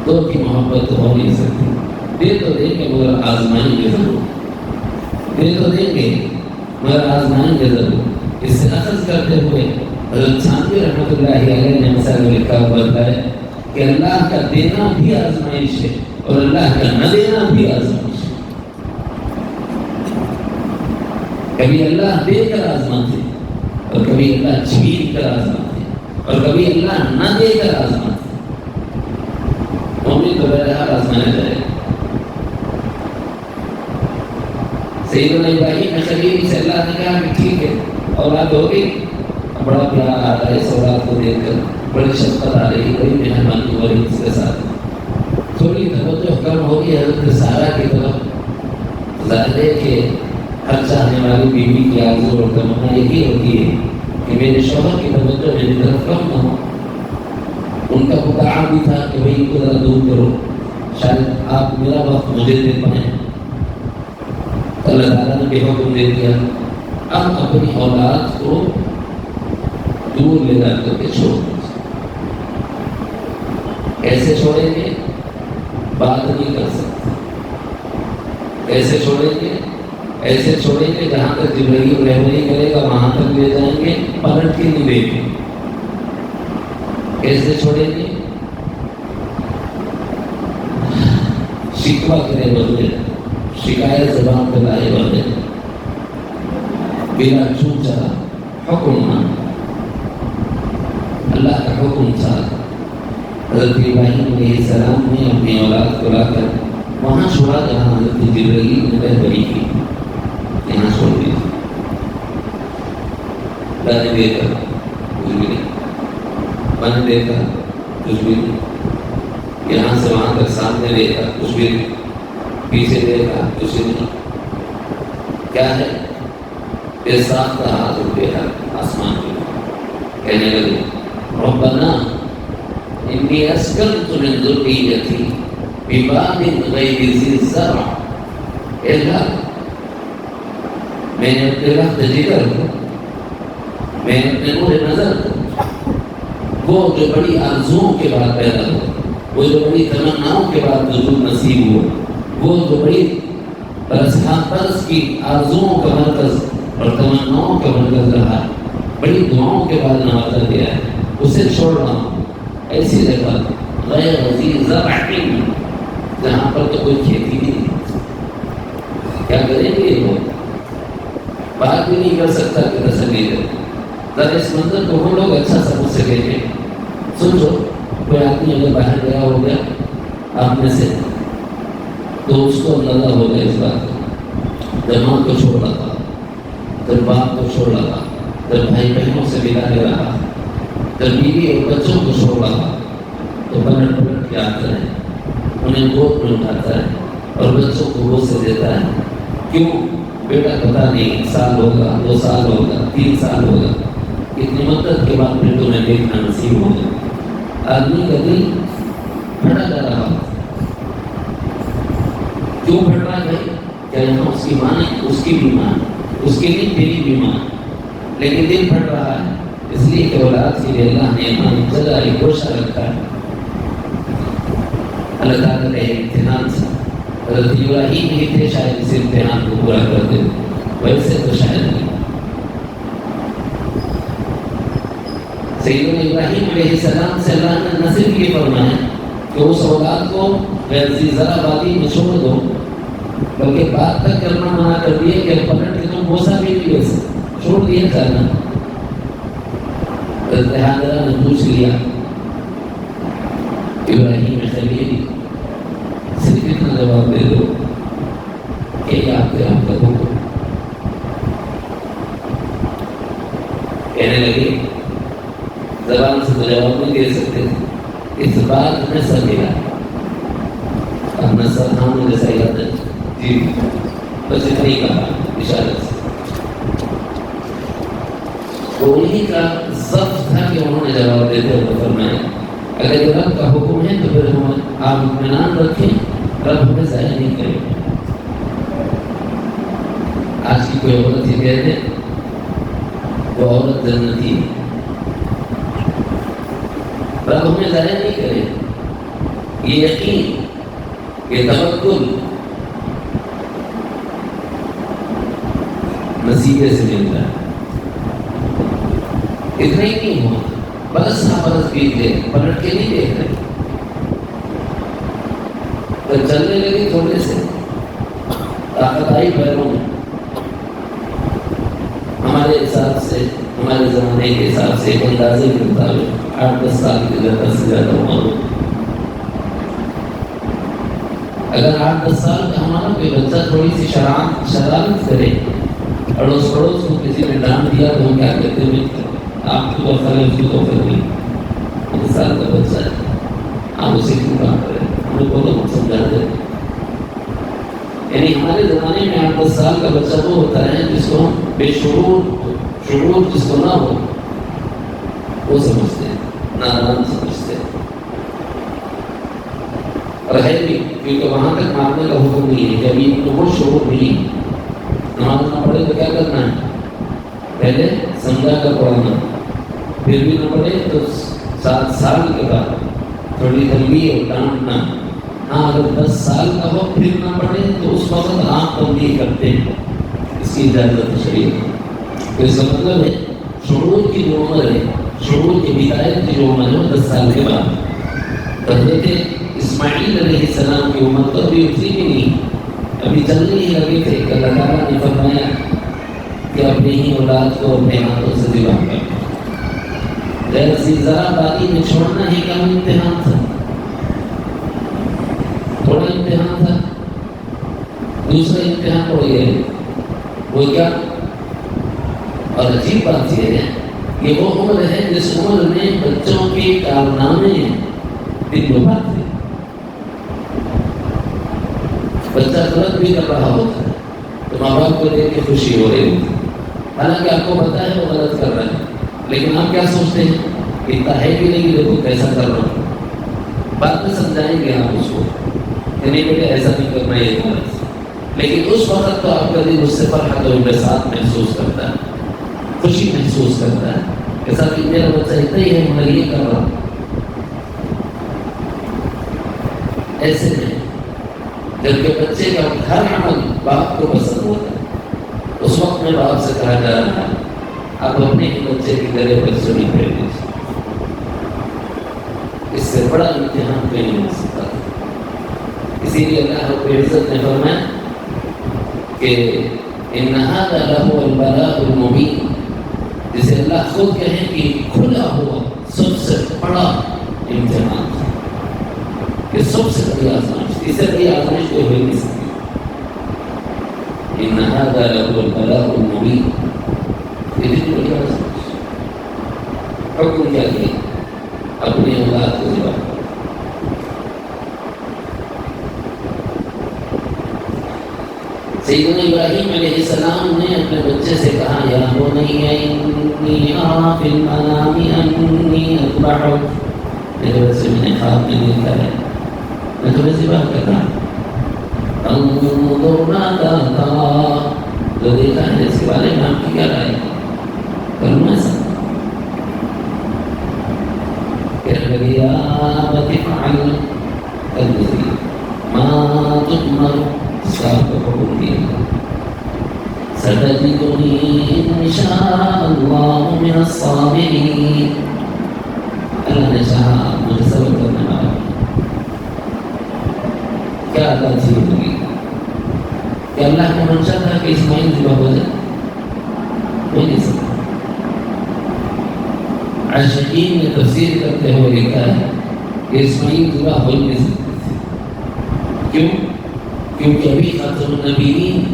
دو کی محبت تو ہو نہیں سکتی۔ دے تو دیں گے مگر آزمائیں گے ضرور، دے تو دیں گے مگر آزمائیں گے ضرور۔ اس سے اخذ کرتے ہوئے حضرت ثانوی رحمۃ اللہ علیہ نے مثال لکھا ہوا ہے کہ اللہ کا دینا بھی آزمائش ہے اور اللہ کا نہ دینا بھی آزمائش ہے۔ کبھی اللہ دے کر آزماتے اور کبھی اللہ چھین کر آزماتے اور کبھی اللہ نہ دے کر آزماتے۔ مومن تو بہرحال آزمایا جائے گا۔ سیدنا ابراہیم خلیل سے اللہ نے کہا کہ ٹھیک ہے اولاد ہو گئی، بڑا پیار آ رہا ہے اس اولاد کو دیکھ کر، بڑی شفقت آ رہی، بڑی مہربانی ہو رہی اس کے ساتھ، تھوڑی توجہ کم ہوگی حضرت سارہ کی طرف۔ ظاہر ہے کہ ہر چاہنے والی بیوی کی آرزو اور تمنا یہی ہوتی ہے کہ میرے شوہر کی توجہ میری طرف کم نہ ہو۔ ان کا مدعا بھی تھا کہ بھائی ان کو ذرا دور کرو، شاید آپ میرا وقت مجھے دے پائیں۔ اللہ تعالیٰ نے بے حکم دے دیا اب اپنی اولاد کو دور لے جا کر کے چھوڑ دو۔ کیسے چھوڑیں گے؟ بات نہیں کر سکتے۔ کیسے چھوڑیں گے؟ ایسے چھوڑیں گے جہاں تک جبرائیل رہنمائی کرے گا وہاں تک لے جائیں گے، پلٹ کے نہیں دیں گے۔ کیسے چھوڑیں گے؟ شکوہ کرے بدلے، شکایت زبان پہ لائے بدلے، بلا چون چلا، حکم مان، اللہ کا حکم تھا۔ حضرت ابراہیم علیہ السلام نے اپنی اولاد کو لا کر وہاں چھوڑا جہاں حضرت جبرائیل نے رہبری کی، یہاں چھوڑ دیا۔ اللہ نے دیکھا کچھ بھی نہیں، میں نے دیکھا کچھ بھی نہیں، یہاں سے وہاں تک سامنے دیکھا کچھ بھی نہیں، پیچھے دیکھا کچھ بھی نہیں۔ کیا ہے؟ بے ساختہ ہاتھ اٹھ گیا آسمان کی، کہنے لگے ربنا انی اسکنت من ذریتی بواد غیر ذی زرع۔ اے اللہ، میں نے اپنے وقت جگر کو، میں نے اپنے نور نظر کو، وہ جو بڑی آرزوؤں کے بعد پیدا ہو، وہ جو بڑی تمناؤں کے بعد وجود نصیب ہو، وہ جو بڑی برس کی آرزوؤں کا مرکز اور تمناؤں کا مرکز رہا، بڑی دعاؤں کے بعد نوازا گیا ہے، اسے چھوڑ رہا ہوں ایسی جگہ غیر ذی زرع جہاں پر تو کوئی کھیتی نہیں۔ کیا کریں گے یہ لوگ؟ بات بھی نہیں کر سکتا کہ تسلی دے۔ ذرا اس منظر کو وہ لوگ اچھا سمجھ سکیں گے۔ سوچو کوئی آدمی اگر باہر گیا ہو گیا آپ میں سے تو اس کو اندازہ ہو گیا اس بات کو، جب ماں کو چھوڑ رہا تھا، جب باپ کو چھوڑ رہا تھا، جب بھائی بہنوں سے ودا لے رہا، جب بیوی اور بچوں کو چھوڑ رہا، تو پلٹ پلٹ کے آتا ہے، انہیں گود میں اٹھاتا ہے اور بچوں کو گود سے دیتا ہے۔ کیوں؟ بیٹا پتا نہیں سال ہوگا، 2 سال ہوگا، 3 سال ہوگا، اتنی مدت کے بعد پھر تمہیں دیکھنا نصیب ہوگا۔ آدمی کا دل پھٹا جا رہا، کیوں پھٹ رہا ہے؟ کیا یہاں اس کی ماں نہیں؟ اس کی بھی ماں، اس کی نہیں تیری بھی ماں، لیکن دل پھٹ رہا ہے اس لیے کہ اولاد کے لیے اللہ نے یہاں جگہ ایک گوشہ رکھا ہے۔ اللہ تعالیٰ کا امتحان تھا۔ حضرت ابراہیم ہی تھے شاید اس امتحان کو پورا کر دے، ویسے تو شاید نہیں۔ سیدنا ابراہیم علیہ السلام سے اللہ نے نہ صرف یہ فرمایا کہ اس اولاد کو غیر ذی زرع وادی میں چھوڑ دو، بلکہ بات تک کرنا منع کر دیا کہ پلٹ کے تم بوسا بھی نہیں لے سکتے، چھوڑ دیا کرنا۔ حضرت حاجرہ نے پوچھ لیا ابراہیم خلیل صرف اتنا جواب دے دو کہ یہ آپ کا حکم۔ کہنے لگے زبان سے تو جواب نہیں دے سکتے، اس بات میں سر ملا، اپنا سر ہاں جیسا یاد ہے جی، بس اتنا ہی کہا اشارت سے۔ تو انہیں کا ضبط تھا کہ انہوں نے جواب دیتے ہوئے فرمایا اگر یہ رب کا حکم ہے تو پھر ہم آپ اطمینان رکھیں، رب ہمیں ضائع نہیں کرے۔ آج کی کوئی عورت ہی کہہ دے وہ عورت جنتی ہے، رب ہمیں ضائع نہیں کرے، یہ یقین، یہ توکل نصیبے سے ملتا ہے۔ اتنا ہی نہیں ہوا، برس ہاں برس بیت گئے، پلٹ کے نہیں دیکھ رہے، تو چلنے لگے تھوڑے سے، طاقت آئی پیروں میں۔ ہمارے حساب سے، ہمارے زمانے کے حساب سے ایک اندازے کے مطابق 8-10 سال کے زیادہ سے زیادہ عمر ہو، اگر 8-10 سال کا ہمارا کوئی بچہ تھوڑی سی شرارت کرے، اڑوس پڑوس کو کسی نے ڈانٹ دیا تو ہم کیا کہتے ہیں؟ آپ کو تو فرق، اس کو تو فرق نہیں، 10 سال کا بچہ ہے، آپ اسے کیوں کام کریں؟ ہم لوگ کو تو سمجھا دیں۔ یعنی ہمارے زمانے میں 8-10 سال کا بچہ وہ ہوتا ہے جس کو ہم بے شعور جس کو نہ ہو وہ سمجھتے ہیں، نادان سمجھتے ہیں، اور ہے بھی، کیونکہ وہاں تک مارنے کا حکم نہیں ہے کہ ابھی تو وہ شعور نہیں۔ نماز نہ پڑھے تو کیا کرنا ہے؟ پہلے سمجھا کر پڑھنا، پھر بھی نہ پڑھے تو 7 سال کے بعد تھوڑی تنبیہ اور ڈانٹنا۔ ہاں اگر 10 سال کا ہو پھر نہ پڑھے تو اس وقت آپ تنبیہ کرتے ہیں، اس کی اجازت شریعت۔ تو اس کا مطلب ہے شعور کی جو عمر ہے، شعور کی بدایت کی جو عمر ہے وہ 10 سال کے بعد۔ حضرت اسماعیل علیہ السلام کی عمر تو ابھی اتنی بھی نہیں، ابھی چلنے ہی لگے تھے کہ اللہ تعالیٰ نے فرمایا کہ اپنی ہی اولاد کو اپنے ہاتھوں سے ذبح کر۔ جیسے ذرا باقی میں چھوڑنا ہی کم امتحان تھا، تھوڑا امتحان تھا۔ دوسرا امتحان ہو گیا، وہ کیا؟ اور عجیب بات یہ ہے کہ وہ عمر ہے جس عمر میں بچوں کے کارنامے دن بات ہے، بچہ غلط بھی کر رہا ہوتا ہے تو ماں باپ کو دیکھ کے خوشی ہو رہی ہوتی ہے، حالانکہ آپ کو پتا ہے وہ غلط کر رہا ہے، لیکن آپ کیا سوچتے ہیں؟ اتنا ہے کہ نہیں کہ دیکھو کیسا کر رہا ہوں، بعد میں سمجھائیں گے آپ اس کو کہ نہیں بیٹے ایسا نہیں کرنا یہ غلط، لیکن اس وقت تو آپ کا دل اس سے فرحت اور انبساط محسوس کرتا ہے، خوشی محسوس کرتا ہے کہ ساتھ میرا بچہ اتنا ہی ہے مگر یہ کر رہا۔ ایسے میں جبکہ بچے کا ہر عمل باپ کو پسند ہوتا ہے، اس وقت میں باپ سے کہا جا رہا ہے آپ اپنے ہی بچے کی گلے پر سنی پھیر دیجیے، اس سے بڑا امتحان کوئی نہیں ہو سکتا۔ اسی لیے اللہ رب العزت نے فرمایا کہ ان ھذا لہو البلاء المبین، جسے اللہ خود کہیں کہ کھلا ہوا سب سے بڑا امتحان تھا، کہ سب سے بڑی آزمائش، اس سے بڑی آزمائش کوئی ہو نہیں سکتی۔ ان ھذا لہو البلاء المبین، اتنی بڑی آزمائش، حکم کیا کیا؟ اپنی اولاد کو ذبح کرو۔ سیدنا ابراہیم علیہ السلام نے اپنے بچے سے کہا یا بنی انی ارا فی المنام انی اذبحک، میرے بچے میں نے خواب میں دیکھا ہے میں تمہیں ذبح کرتا ہوں، انظر ماذا ترى، جو دیکھا ہے اس کے بارے میں آپ کی کیا رائے ہے؟ کروں ایسا؟ کہنے لگے یا ابت افعل ما تؤمر، صاحب کو حکم دیا ستجدنی انشاء اللہ من الصابرین، اللہ نے چاہا مجھے صبر کرنے والا۔ کیا اللہ تھی ہوگی کہ اللہ کا منشا تھا کہ اسماعیل ذبح ہو جائے؟ ہو نہیں سکتا۔ عاشقین نے تفسیر کرتے ہوئے لکھا ہے کہ اسماعیل ذبح ہو نہیں سکتے تھے، کیوں؟ کیونکہ ابھی خاتم النبیین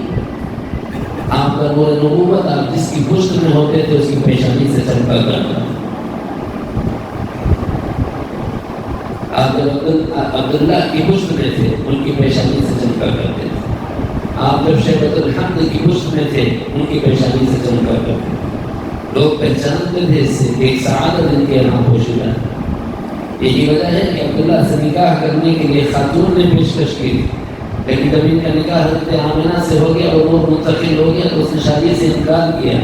آپ کا نور نبوت آپ جس کی پشت میں ہوتے تھے اس کی پیشانی سے چمکا کرتا، آپ جب عبداللہ کی پشت میں تھے ان کی پیشانی سے چمکا کرتے تھے، آپ جب شیبۃ الحمد کی پشت میں تھے ان کی پیشانی سے چمکا کرتے تھے، لوگ پہچانتے تھے اس سے ایک سعادت ان کے یہاں پوشیدہ ہے۔ یہی وجہ ہے کہ عبداللہ سے نکاح کرنے کے لیے خاتون نے پیشکش کی تھی، لیکن جب ان کا نکاح حضرت آمنہ سے ہو گیا اور وہ منتقل ہو گیا تو اس نے شادی سے انکار کیا۔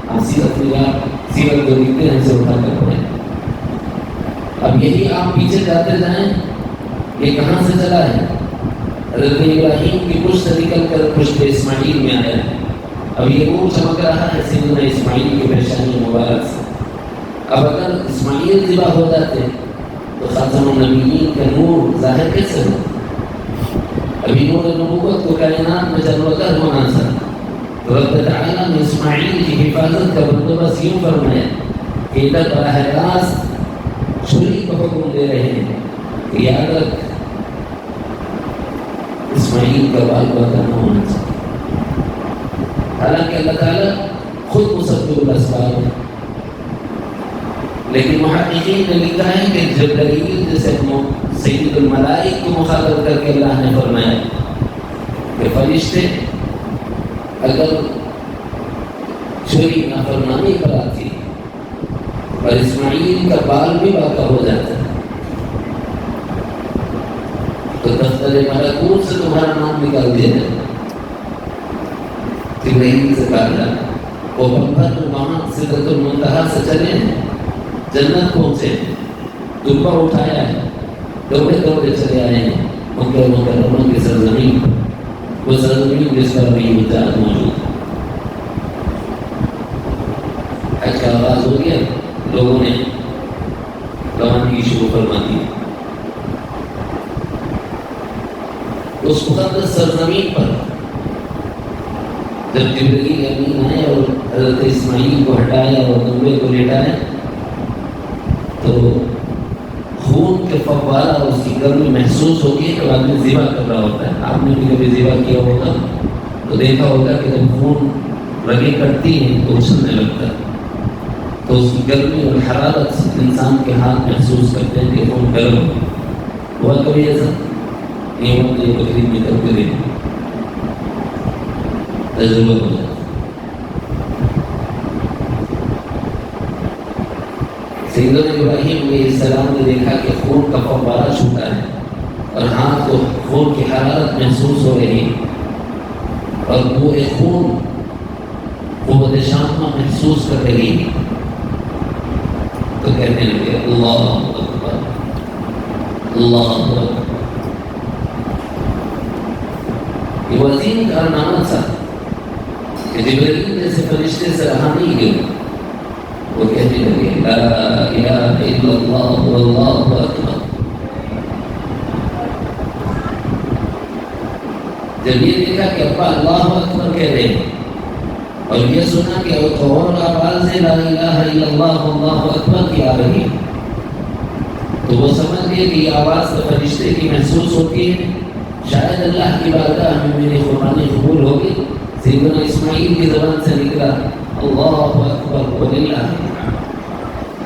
آپ سیرت جو لکھتے ہیں اسے اٹھا کر پڑھیں۔ اب یہی آپ پیچھے جاتے جائیں، یہ کہاں سے چلا ہے؟ حضرت ابراہیم کی پشت سے نکل کر پشت اسماعیل میں آیا ہے۔ اب یہ نور چمک رہا ہے سیدنا اسماعیل کی پیشانی مبارک سے۔ اب اگر اسماعیل ذبح ہو جاتے تو خاتم النبیین کا نور ظاہر کیسے ہو؟ ابھی نور نبوت کو کائنات میں جلوگر ہونا تھا، تو رب تعالیٰ نے اسماعیل کی حفاظت کا بندوبست یوں فرمایا کہ ادھر براہ راست چھری کو حکم دے رہے ہیں کہ یاد رکھ اسماعیل کا بال باقا نہ ہونا چاہیے. حالانکہ اللہ تعالیٰ خود مسبب الاسباب ہے، لیکن محققین نے لکھا ہے کہ جبرائیل جیسے سید الملائک کو مخاطب کر کے اللہ نے فرمایا کہ فرشتے اگر چوری نافرمانی پر آتی اور اسماعیل کا بال بھی واقع ہو جاتا ہے تو دفتر ملکوت سے تمہارا نام نکال دیا جائے. جبرائیل سے کہا وہ پتھر وہاں سدرۃ المنتہا سے چلے ہیں، جنت پہنچے، دبا اٹھایا ہے، دوڑے دوڑے چلے آئے ہیں مکرموں کی سرزمین، وہ سرزمین جس پر بھی وجاہت موجود ہے. حج کا آغاز ہو گیا، لوگوں نے روانگی شروع فرما دی. اس مقدس سرزمین پر جب جبرائیل امین آئے اور حضرت اسماعیل کو ہٹایا اور دمبے کو لٹایا تو خون کے فوارہ اس کی گرمی محسوس ہوگی کہ آدمی ذبح کر رہا ہوتا ہے. آپ نے بھی کبھی ذبح کیا ہوگا تو دیکھا ہوگا کہ جب خون رگیں کٹتی ہیں تو اچھلنے لگتا ہے، تو اس کی گرمی اور حرارت انسان کے ہاتھ محسوس کرتے ہیں کہ خون گرم ہوا. کبھی ایسا یہ وقت یہ تقریب میں کرتے رہے تجربہ ہو جاتا. سیدنا ابراہیم علیہ السلام نے دیکھا کہ خون کا فوارہ چھوٹا ہے اور ہاتھ کو خون کی حرارت محسوس ہو رہی ہے اور وہ خون قوت شامہ محسوس کر رہی ہے تو کہنے لگے اللہ اکبر اللہ اکبر. یہ عظیم کارنامہ تھا کہ جبرائیل جیسے فرشتے سے رہا نہیں گئے. وہ کہنے لگے لا الہ الا اللہ واللہ اکبر. جب یہ دیکھا کہ ابا اللہ اکبر کہہ رہے ہیں اور یہ سنا کہ ایک اور آواز ہے لا الہ الا اللہ واللہ اکبر کی آ رہی ہے تو وہ سمجھ گئے کہ یہ آواز تو فرشتے کی محسوس ہوتی ہے، شاید اللہ کی بارگاہ میں میری قربانی قبول ہوگی. سیدنا اسماعیل کی زبان سے نکلا اللہ اکبر وللہ.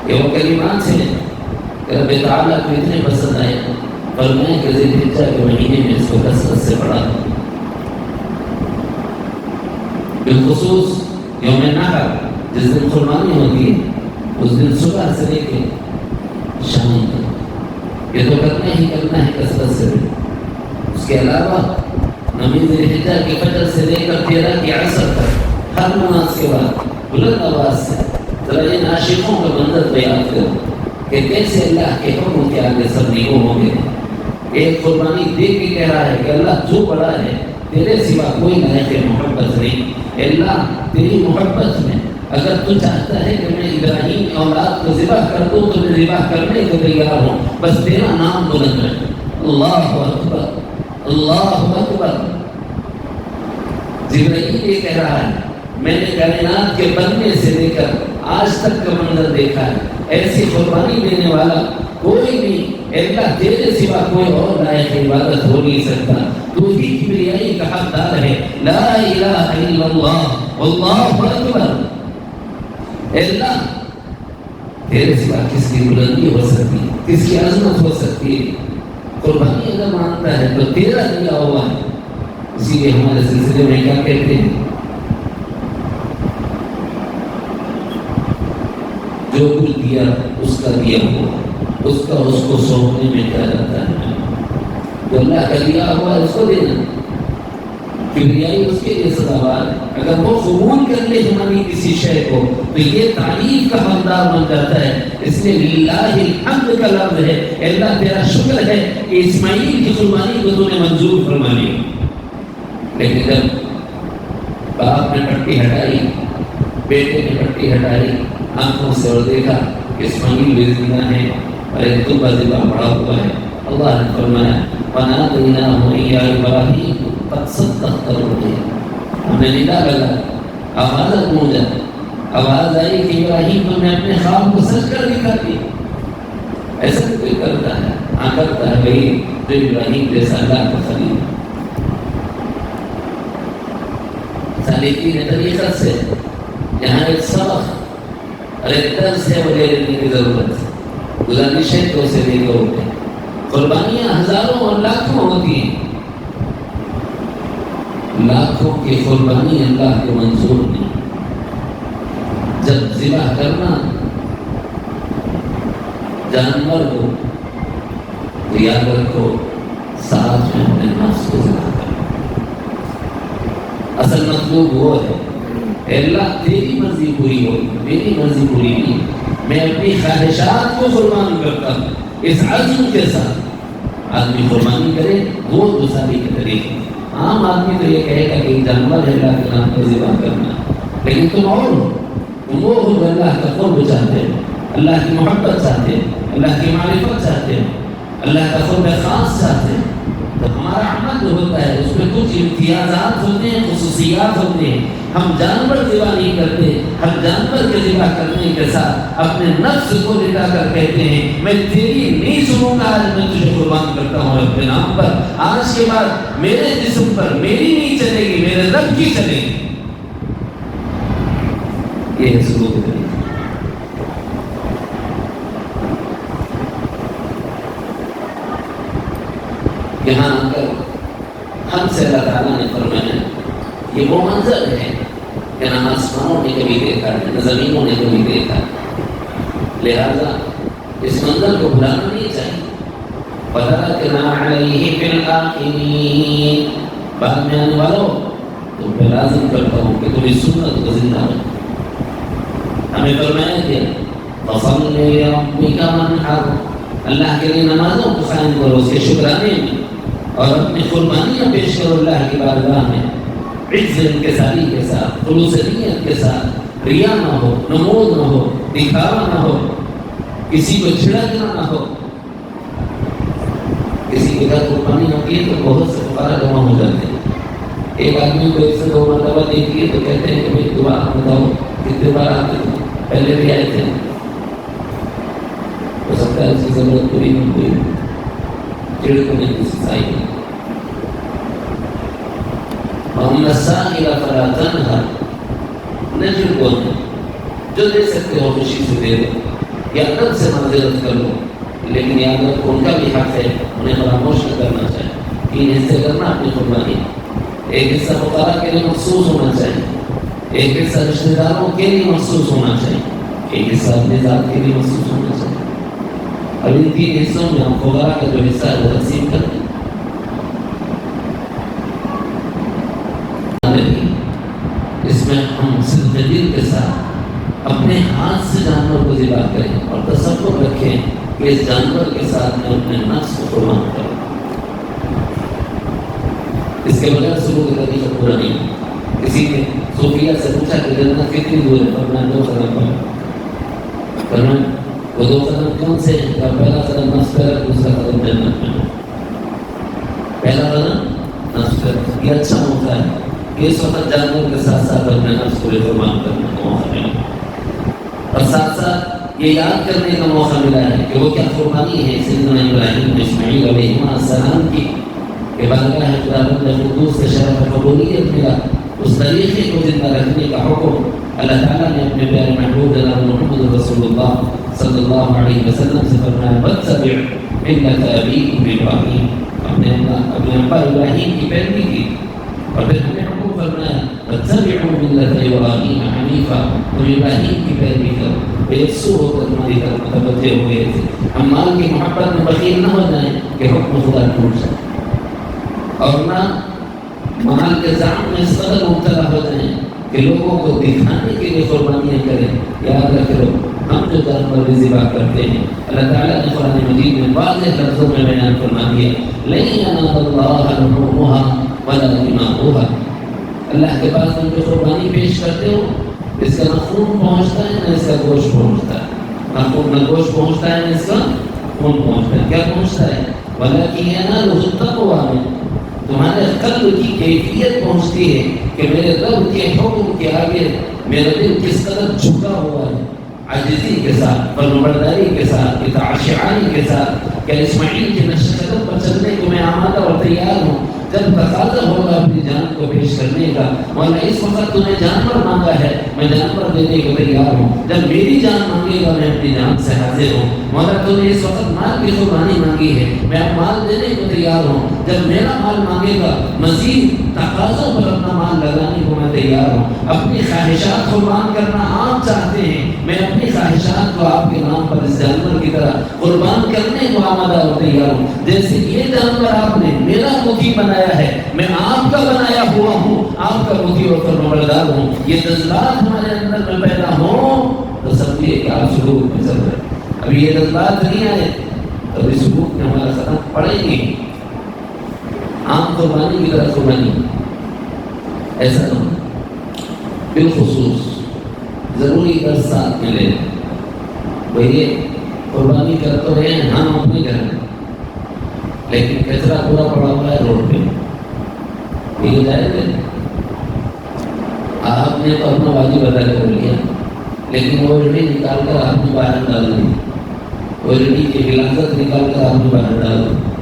یہ وہ کلمات ہیں کہ رب تعالیٰ کو اتنے پسند آئے اور میں کہ ذی الحجہ کے مہینے میں اس کو کثرت سے پڑھا. بالخصوص یوم نحر جس دن قربانی ہوتی ہے اس دن صبح سے لے کے شام تک یہ تو کرنا ہی کرنا ہے کثرت سے. اس کے علاوہ نویں ذی الحجہ کے فجر سے لے کر 13 کی عصر تک ہر نماز کے بعد بلند آواز سے ذرا ان عاشقوں کا منظر بیان کرو کہ کیسے اللہ کے حکم کے آگے سر نیو ہوں گے. ایک قربانی دے کے کہہ رہا ہے کہ اللہ جو بڑا ہے تیرے سوا کوئی لائق محبت نہیں. اللہ تیری محبت میں اگر تو چاہتا ہے کہ میں ابراہیم کی اولاد کو ذبح کر دوں تو میں ذبح کرنے کو تیار ہوں، بس تیرا نام بلند رہے. اللہ اکبر اللہ اکبر. جبرائیل یہ کہہ رہا ہے میں نے کائنات کے بننے سے لے کر آج تک کا منظر دیکھا ہے، ایسی قربانی دینے والا کوئی نہیں. اللہ تیرے سوا کوئی اور لائق عبادت ہو نہیں سکتا. تو ہی کبریائی کا حقدار ہے. لا الہ الا اللہ واللہ اکبر. اللہ تیرے سوا کس کی بلندی ہو سکتی ہے، کس کی عظمت ہو سکتی ہے. قربانی اگر مانتا ہے تو تیرا دیا ہوا ہے. اسی لیے ہمارے سلسلے میں کیا کہتے ہیں، جو کچھ دیا اس کا دیا ہوا، اس کا اس کو سونپنے میں کیا جاتا ہے. جو اللہ کا دیا ہوا اس کو دینا. کبریائی اس کے لیے سزاوار ہے. اگر وہ قبول کر لے ہماری کسی شے کو تو یہ تعریف کا حقدار بن جاتا ہے. اس لیے للہ الحمد کا لفظ ہے. اللہ تیرا شکر ہے کہ اسماعیل کی قربانی کو تو نے منظور فرما لی. لیکن جب باپ نے پٹی ہٹائی، بیٹے نے پٹی ہٹائی آنکھوں سے اور دیکھا کہ اسماعیل بھی زندہ ہے اور ایک دبا ذبح پڑا ہوا ہے، اللہ نے فرمایا وَنَادَيْنَاهُ يَا إِبْرَاهِيمُ قَدْ صَدَّقْتَ الرُّؤْيَا. ہمیں ندا لگا، آواز گونجا، آواز آئی کہ ابراہیم تم نے اپنے خواب کو سچ کر دکھا دیا. ایسا کوئی کرتا ہے؟ ہاں کرتا ہے بھائی جو ابراہیم جیسا اللہ کا خلیل. سالکین طریقت سے یہاں ایک سبق اور ایک درس ہے وہ لے لینے کی ضرورت ہے. گزارش ہے کہ اسے لے کر اٹھیں. قربانیاں ہزاروں اور لاکھوں ہوتی ہیں. لاکھوں کی قربانی اللہ کو منظور نہیں. جب ذبح کرنا جانور کو تو یاد رکھو ساتھ میں اپنے نفس کو ذبح کرنا. اصل مطلوب وہ ہے اے اللہ تیری مرضی پوری ہو، میری مرضی پوری نہیں. میں اپنی خواہشات کو قربان کرتا ہوں. اس عزم کے ساتھ آدمی قربانی کرے وہ دوسری کے طریقے. عام آدمی تو یہ کہے گا کہ جانور ہے اللہ کے نام پر ذبح کرنا، لیکن تم اور تم وہ ہو جو اللہ کا قرب چاہتے ہیں، اللہ کی محبت چاہتے ہیں، اللہ کی معرفت چاہتے ہیں، اللہ کا قرب خاص چاہتے ہیں. تو ہمارا عمل جو ہوتا ہے اس میں کچھ امتیازات ہوتے ہیں، خصوصیات ہوتے ہیں. ہم جانور ذبح نہیں کرتے، ہم جانور کے ذبح کرنے کے ساتھ اپنے نفس کو لٹا کر کہتے ہیں میں تیری نہیں سنوں گا، آج میں تجھے قربان کرتا ہوں اپنے نام پر. آج کے بعد میرے جسم پر میری نہیں چلے گی، میرے رب کی چلے گی. یہ سلوک ہے. یہاں آ کر ہم سے اللہ تعالیٰ نے فرمایا یہ وہ منظر ہے کہ نہ آسمانوں نے کبھی دیکھا ہے نہ زمینوں نے کبھی دیکھا ہے. لہذا اس منظر کو بھلانا نہیں چاہیے. وَتَرَكْنَا عَلَيْهِ فِي الْآخِرِينَ. بعد میں آنے والوں تم پہ لازم کرتا ہوں کہ تم اس سنت کو زندہ رکھو. ہمیں فرمایا کہ فَصَلِّ لِرَبِّكَ وَانْحَرْ. اللہ کے لیے نمازوں کو قائم کرو اس کے شکرانے میں اور اپنی قربانیاں پیش کرو اللہ کی بارگاہ میں عز انکساری کے ساتھ، خلوص نیت کے ساتھ. ریا نہ ہو، نمود نہ ہو، دکھاوا نہ ہو، کسی کو چھڑکنا نہ ہو. کسی کے گھر قربانی ہوتی ہے تو بہت سے فقراء جمع ہو جاتے ہیں. ایک آدمی کو 1 سے 2 مرتبہ دیکھی ہے تو کہتے ہیں کہ بھائی دعا بتاؤ کتنے بار آتے تھے، پہلے بھی آئے تھے. ہو سکتا ہے اس کی ضرورت پوری نہیں ہوئی، چڑ کو نہیں کسی سائی نہیں. وَأَمَّا السَّائِلَ فَلَا تَنْهَرْ. نجر کو جو دے سکتے ہو خوشی سے دے دو یا ادب سے معذرت کر لو، لیکن یاد رکھو ان کا بھی حق ہے، انہیں فراموش نہ کرنا چاہیے. 3 حصے کرنا اپنی قربانی. ایک حصہ فقراء کے لیے مخصوص ہونا چاہیے، ایک حصہ رشتہ داروں کے لیے مخصوص ہونا چاہیے، ایک حصہ اپنے ذات کے لیے مخصوص ہونا چاہیے. اور ان 3 حصوں میں ہم فقراء کا جو حصہ ہے وہ تقسیم کر دیں. اس میں ہم صدق دل کے ساتھ اپنے ہاتھ سے جانور کو ذبح کریں اور تصور رکھیں کہ اس جانور کے ساتھ میں اپنے نفس کو قربان کروں. اس کے بغیر سلوک کا طریقہ پورا نہیں. کسی نے صوفیہ سے پوچھا کہ جنت کتنی دور ہے؟ فرمایا 2 قدم پر. فرمایا وہ 2 قدم کون سے ہیں؟ پہلا قدم نفس پر، دوسرا قدم جنت میں. پہلا قدم نفس پر. یہ اچھا ہوتا ہے کہ اس وقت جانور کے ساتھ ساتھ اپنے نفس کو قربان کرنے کا موقع ملا اور ساتھ ساتھ یہ یاد کرنے کا موقع ملا ہے کہ وہ کیا قربانی ہے سیدنا ابراہیم اسماعیل علیہ السلام کی کہ بارگاہ خداوند قدوس سے شرف قبولیت ملا. اس طریقے کو زندہ رکھنے کا حکم اللہ تعالیٰ نے اپنے پیارے محبوب جناب محمد رسول اللہ صلی اللہ علیہ وسلم سے فرمایا واتبع ملت ابیکم ابراہیم. اپنے ابا ابراہیم کی پیروی کی. اور پھر ہمیں حکم فرمایا واتبعوا ملت ابراہیم حنیفا. تم ابراہیم کی پیروی کرو. یکسو ہو کر تمہاری طرف متوجہ ہوئے تھے. ہم مال کی محبت میں بخیل نہ ہو جائیں کہ حکم خدا ٹوٹ جائے اور نہ مال کے زعم میں اس قدر مبتلا ہو جائیں کہ لوگوں کو دکھانے کے لیے قربانیاں کریں. یاد رکھ لو ہم جو جانور ذبح کرتے ہیں اللہ تعالیٰ نے قرآن مجید میں واضح لفظوں میں بیان فرما دیا لن ینال اللہ لحومها ولا دماؤها. اللہ کے پاس تم جو قربانی پیش کرتے ہو اس کا نہ خون پہنچتا ہے نہ اس کا گوشت پہنچتا ہے. نہ گوشت پہنچتا ہے نہ اس کا خون پہنچتا ہے. کیا پہنچتا ہے؟ ولکن ینالہ التقوی. تمہارے قلب کی کیفیت پہنچتی ہے کہ میرے رب کے حکم کے آگے میرا دل کس قدر جھکا ہوا ہے. عاجزی کے ساتھ، فرمانبرداری کے ساتھ، اطاعت شعاری کے ساتھ کہ اسماعیل کے نقش قدم پر چلنے کو میں آمادہ اور تیار ہوں. جب تقاضا ہوگا اپنی جان کو پیش کرنے کا، مولا اس وقت تو نے جانور مانگا ہے، میں جانور دینے کو تیار ہوں، جب میری جان مانگے گا میں اپنی جان سے حاضر ہوں، مولا تو نے اس وقت مال کی قربانی مانگی ہے، میں اب مال دینے کو تیار ہوں، جب میرا مال مانگے گا مزید تقاضوں پر اپنا مال لگانے کو میں تیار ہوں، اپنی خواہشات قربان کرنا آپ چاہتے ہیں، میں اپنی خواہشات کو آپ کے نام پر اس جانور کی طرح قربان کرنے کو آمادہ اور تیار ہوں، جیسے یہ جانور آپ نے میرا مطیع بنایا ہے، میں آپ کا بنایا ہوا ہوں، آپ کا مطیع اور فرمانبردار ہوں، یہ جذبات ہمارے اندر میں پیدا ہوں تو سمجھیے کہ آپ سلوک میں چل رہے ہیں۔ ابھی یہ جذبات نہیں آئے تو اس سلوک میں ہمارا قدم پڑے گی، عام قربانی کی طرح قربانی ایسا نہ ہو۔ بالخصوص ضروری درس ساتھ میں لے بھئی قربانی کر تو رہے ہیں ہم اپنے گھر میں، لیکن کچرا پورا پڑا ہوا ہے روڈ پہ، یہ جائے گا؟ آپ نے تو اپنا واجب ادا کر لیا، لیکن وہ رڑی نکال کر آپ نے باہر ڈال دی، وہ رڑی کی غلاظت نکال کر آپ نے باہر ڈال دی،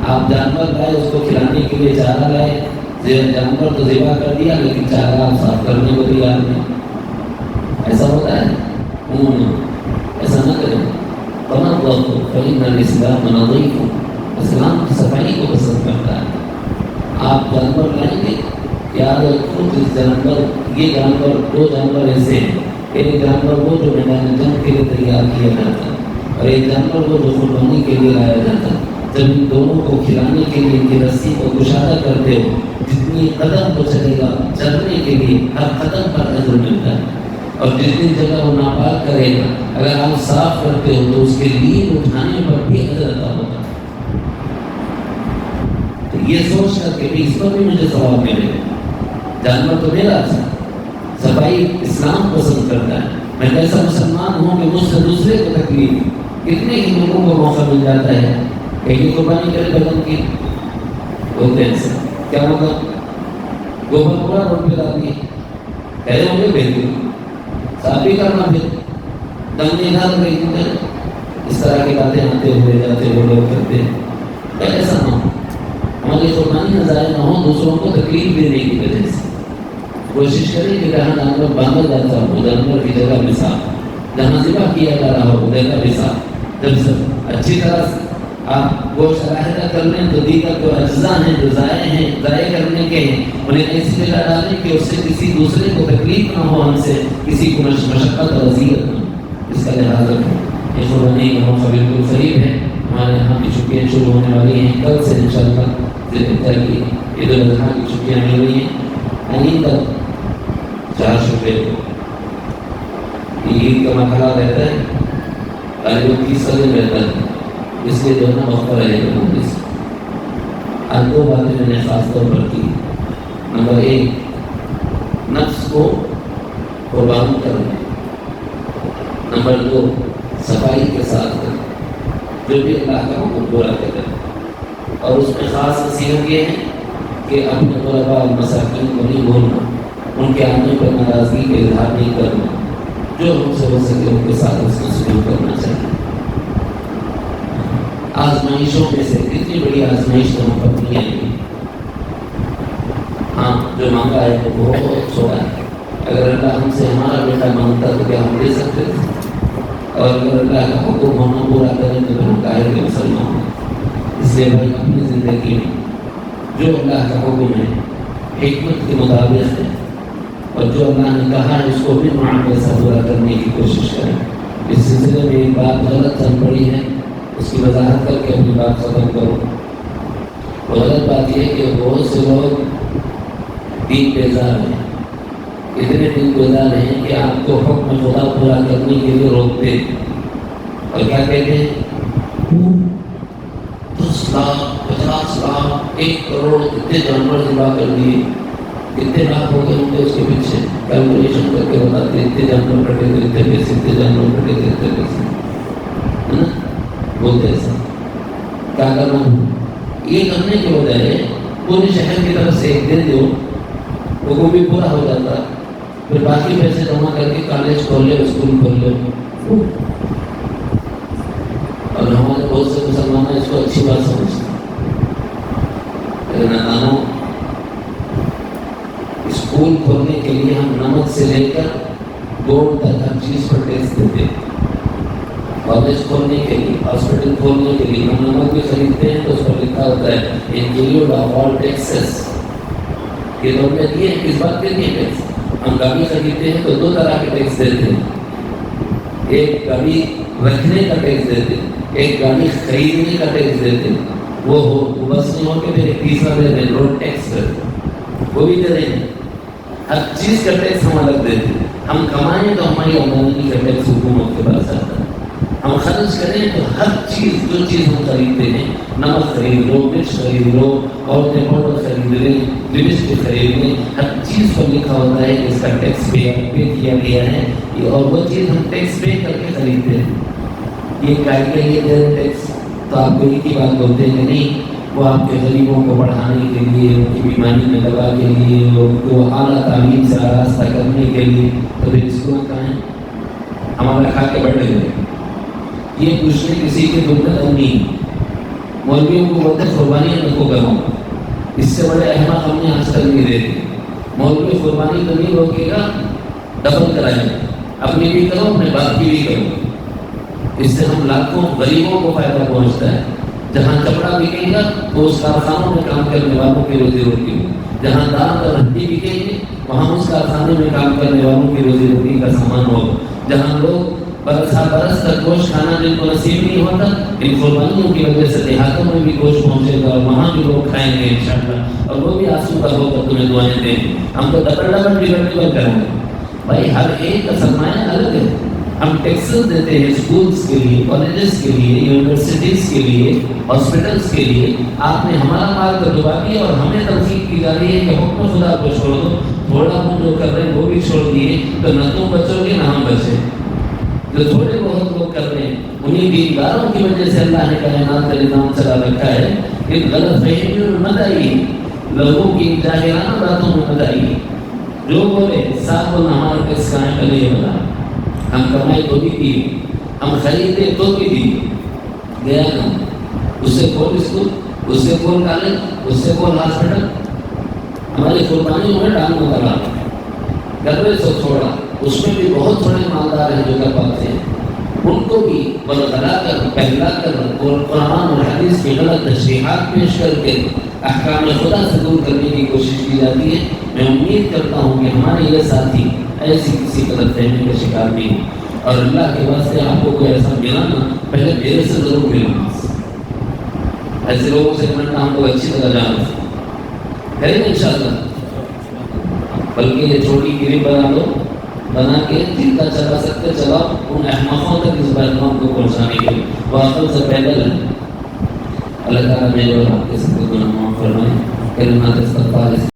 آپ جانور لائے اس کو کھلانے کے لیے چارہ لائے، جانور تو ذبح کر دیا لیکن چارہ آپ صاف کرنے کو تیار نہیں۔ ایسا ہوتا ہے ایسا نہ کریں۔ فإن الإسلام نظيف، اسلام کی صفائی کو پسند کرتا ہے۔ آپ جانور لائیں گے، یاد رکھو اس جانور، یہ جانور دو جانور ایسے ہیں، ایک جانور وہ جو میدان جنگ کے لیے تیار کیا جاتا ہے اور ایک جانور وہ جو قربانی کے لیے لایا جاتا ہے۔ جب ان دونوں کو کھلانے کے لیے ان کی رسی کو کشادہ کرتے ہو، جتنی قدم کو چلے گا چلنے کے لیے ہر قدم پر اجر ملتا ہے، اور جتنی جگہ وہ ناپاک کرے گا اگر آپ صاف کرتے ہو تو اس کے لیے اٹھانے پر بھی اجر عطا ہوگا۔ تو یہ سوچ کر کے بھی اس پر بھی مجھے ثواب ملے گا، جانور تو میرا تھا، صفائی اسلام پسند کرتا ہے، میں ایسا مسلمان ہوں کہ مجھ سے دوسرے کو تکلیف، کتنے ہی لوگوں کو موقع مل جاتا ہے کہ یہ قربانی کرے بدن کی، بولتے ہیں کیا ہوگا؟ گوبر پورا روڈ پہ ڈال دیے، کہہ ہوں گے بہتر صاف بھی کرنا، پھر دم نہیں ڈال رہی، اس طرح کی باتیں آتے ہوئے جاتے ہوئے لوگ کرتے ہیں، ایسا نہ ہو، ہماری قربانی ضائع نہ ہو دوسروں کو تکلیف دینے کی وجہ سے۔ کوشش کریں کہ جہاں جانور باندھا جاتا ہو جانور کی جگہ بھی صاف، جہاں ذبح کیا جا رہا ہو جگہ بھی صاف، جب سب اچھی طرح سے آپ گوشت علیحدہ کر لیں تو دیگر جو اجزاء ہیں جو ضائع کرنے کے ہیں انہیں ایسی جگہ ڈالیں کہ اس سے کسی دوسرے کو تکلیف نہ ہو، ہم سے کسی کو مشقت اور اذیت نہ ہو، اس کا لحاظ رکھیں۔ یہ قربانی کا موقع بالکل قریب ہے، ہمارے یہاں کی چھٹیاں شروع ہونے والی ہیں، کل سے انشاءاللہ ذی الحجہ کی عید الاضحیٰ کی چھٹیاں مل رہی ہیں، آئندہ 4 شعبے عید کا مرحلہ رہتا ہے، قریب 30 دن رہتا ہے، اس لیے جو ہے نا وقت رہے گا۔ آج 2 باتیں میں نے خاص طور پر کی۔ نمبر 1 نفس کو قربان کرنا، نمبر 2 صفائی کے ساتھ کرنا، جو بھی اللہ کا حکم پورا کرے، اور اس میں خاص نصیحت یہ ہے کہ اپنے طلباء اور مساکین کو نہیں بولنا، ان کے آنے پر ناراضگی کا اظہار نہیں کرنا، جو ہم سے ہو سکے ان کے ساتھ اس کا سلوک کرنا چاہیے۔ آزمائشوں میں سے اتنی بڑی آزمائش تو ہم پر نہیں آئی گی، ہاں جو مانگا ہے وہ بہت چھوڑا ہے، اگر اللہ ہم سے ہمارا بیٹا مانگتا تو کیا ہم دے سکتے تھے، اور اگر اللہ کا حکم ہونا پورا کریں تو پھر ہم قاہر کے مسلمان ہیں۔ اس لیے بھائی اپنی زندگی میں جو اللہ کا حکم ہے حکمت کے مطابق ہے، اور جو اللہ نے کہا ہے اس کو بھی معاملے سے پورا کرنے کی کوشش کریں۔ اس سلسلے میں ایک بات غلط چل پڑی ہے، اس کی وضاحت کر کے اپنی بات ختم کرو۔ غلط بات یہ ہے کہ بہت سے لوگ دین بیزار ہیں، اتنے دین بیزار ہیں کہ آپ کو حکم خدا پورا کرنے کے لیے روکتے ہیں، اور کیا کہتے ہیں 10 لاکھ 50 لاکھ 1 کروڑ اتنے جانور ذبح کر دیے، کتنے لاکھ ہو گئے ہوں گے، اس کے پیچھے کیلکولیشن کر کے بتاتے ہیں اتنے جانور کٹے تھے اتنے پیسے، اتنے جانور کٹے تھے اتنے پیسے، ہے نا؟ بولتے ایسا کیا کرنا یہ کرنے کے بجائے پورے شہر کی طرف سے ایک دے دو، وہ بھی پورا ہو جاتا، پھر باقی پیسے جمع کر کے کالج کھول لے، اسکول کھول لے، اور ہمارے بہت سے مسلمان اس کو اچھی بات سمجھتے ہیں۔ نانو اسکول کھولنے کے لیے ہم نمک سے لے کر بورڈ تک ہر چیز پر ٹیکس دیتے ہیں. کالج کھولنے کے لیے، ہاسپٹل کھولنے کے لیے ہم نمک بھی خریدتے ہیں تو اس پر لکھا ہوتا ہے انکلوڈ آف آل ٹیکسز. یہ دولت یہ ہے کس بات کے لیے ٹیکس. ہم گاڑی خریدتے ہیں تو 2 طرح کے ٹیکس دیتے ہیں. ایک گاڑی رکھنے کا ٹیکس دیتے ہیں، ایک گاڑی خریدنے کا ٹیکس دیتے ہیں. وہ بس نہیں ہو کے پھر ایک تیسرا دیتے ہیں روڈ ٹیکس دیتے ہیں، وہ بھی دے رہے ہیں. ہر چیز کا ٹیکس ہم الگ دیتے ہیں. ہم کمائیں تو ہماری آمدنی کا ٹیکس حکومت کے پاس آتا ہے. ہم خرچ کریں تو ہر چیز جو چیز ہم خریدتے ہیں، نمک خرید لو، مرچ خرید لو، عورتیں پاؤڈر خرید لیں، لپسٹک خرید لیں، ہر چیز پر لکھا ہوتا ہے کہ اس کا ٹیکس پے کیا گیا ہے اور وہ چیز ہم ٹیکس پے کر کے خریدتے ہیں. یہ کیا کے لیے دے رہے ٹیکس؟ تو آپ کو ایک ہی بات بولتے ہیں کہ نہیں، وہ آپ کے غریبوں کو پڑھانے کے لیے، ان کی بیماری میں دوا کے لیے، ان کو اعلیٰ تعلیم سے آراستہ کرنے کے لیے. تو پھر اس کو کہاں ہے ہمارا کھا کے بڑھے ہوئے. یہ پوچھنے کسی کی ضرورت نہیں. مولویوں کو بولتے قربانی ان کو کرو، اس سے بڑے احمد ہم نے آج تک نہیں دیتے. مولوی قربانی تو نہیں روکے گا، ڈبل کرائیں، اپنی بھی کرو اپنے باپ کی بھی کرو. اس سے ہم لاکھوں غریبوں کو فائدہ پہنچتا ہے. جہاں کپڑا بکے گا تو اس کارخانوں میں کام کرنے والوں کی روزی روٹی ہو. جہاں دانت اور ہڈی بکیں گے وہاں اس کارخانے میں کام کرنے والوں کی روزی روٹی کا سامان ہوگا. جہاں لوگ برس تک گوشت کھانا جن کو نصیب نہیں ہوتا، ان قربانیوں کی وجہ سے دیہاتوں میں بھی گوشت پہنچے گا اور وہاں بھی لوگ کھائیں گے انشاءاللہ، اور وہ بھی آسودہ ہو کر تمہیں دعائیں دیں. ہم تو ڈبل کریں گے. بھائی ہر ایک کا سرمایہ الگ ہے. ہم ٹیکسز دیتے ہیں اسکولس کے لیے، کالجز کے لیے، یونیورسٹیز کے لیے، ہاسپٹلس کے لیے. آپ نے ہمارا مال تو ڈبا دیا اور ہمیں تنقید کی جا رہی ہے کہ حکم خدا کو چھوڑ دو. تھوڑا ہم جو کر رہے ہیں وہ بھی چھوڑ دیے تو نہ تم بچو گے نہ ہم بچیں. جو تھوڑے بہت لوگ کر رہے ہیں انہیں دینداروں کی وجہ سے اللہ نے کائنات کا نظام چلا رکھا ہے. ایک غلط فہمیوں میں مت آئیے، لوگوں کی جاہلانہ باتوں میں مت آئیے. جو بولے صاحب بولنا ہمارا کس کا ہے پہلے یہ بتا. ہم کمائی تو بھی دی، ہم خریدے تو بھی دی. گیا نا اس سے کھول اسکول، اس سے کھول کالج، اس سے کھول ہاسپٹل. ہماری قربانیوں میں ڈالنا کرا گھر سے چھوڑا. اس میں بھی بہت تھوڑے مالدار ہیں جو کر پاتے ہیں. ان کو بھی بلغلا کر پہلا کر قرآن اور حدیث کی غلط تشریحات پیش کر کے احکام خدا سے دور کرنے کی کوشش کی جاتی ہے. میں امید کرتا ہوں کہ ہمارے یہ ساتھی ایسی کسی غلط فہمی کا شکار نہیں ہو. اور اللہ کے واسطے آپ کو کوئی ایسا ملا نا، پہلے میرے سے ضرور ملنا. ایسے لوگوں سے ملنا ہم کو اچھی طرح جانا کریں گے انشاءاللہ. بلکہ یہ چھوٹی گریب بنا کے جن کا چلا سکتے چلاؤ، ان احمقوں تک اس پیغام کو پہنچانے کے لیے. واقعہ سے پیدل اللہ تعالیٰ میرے اور آپ کے سب کو گناہ معاف فرمائے. کلمات استغفار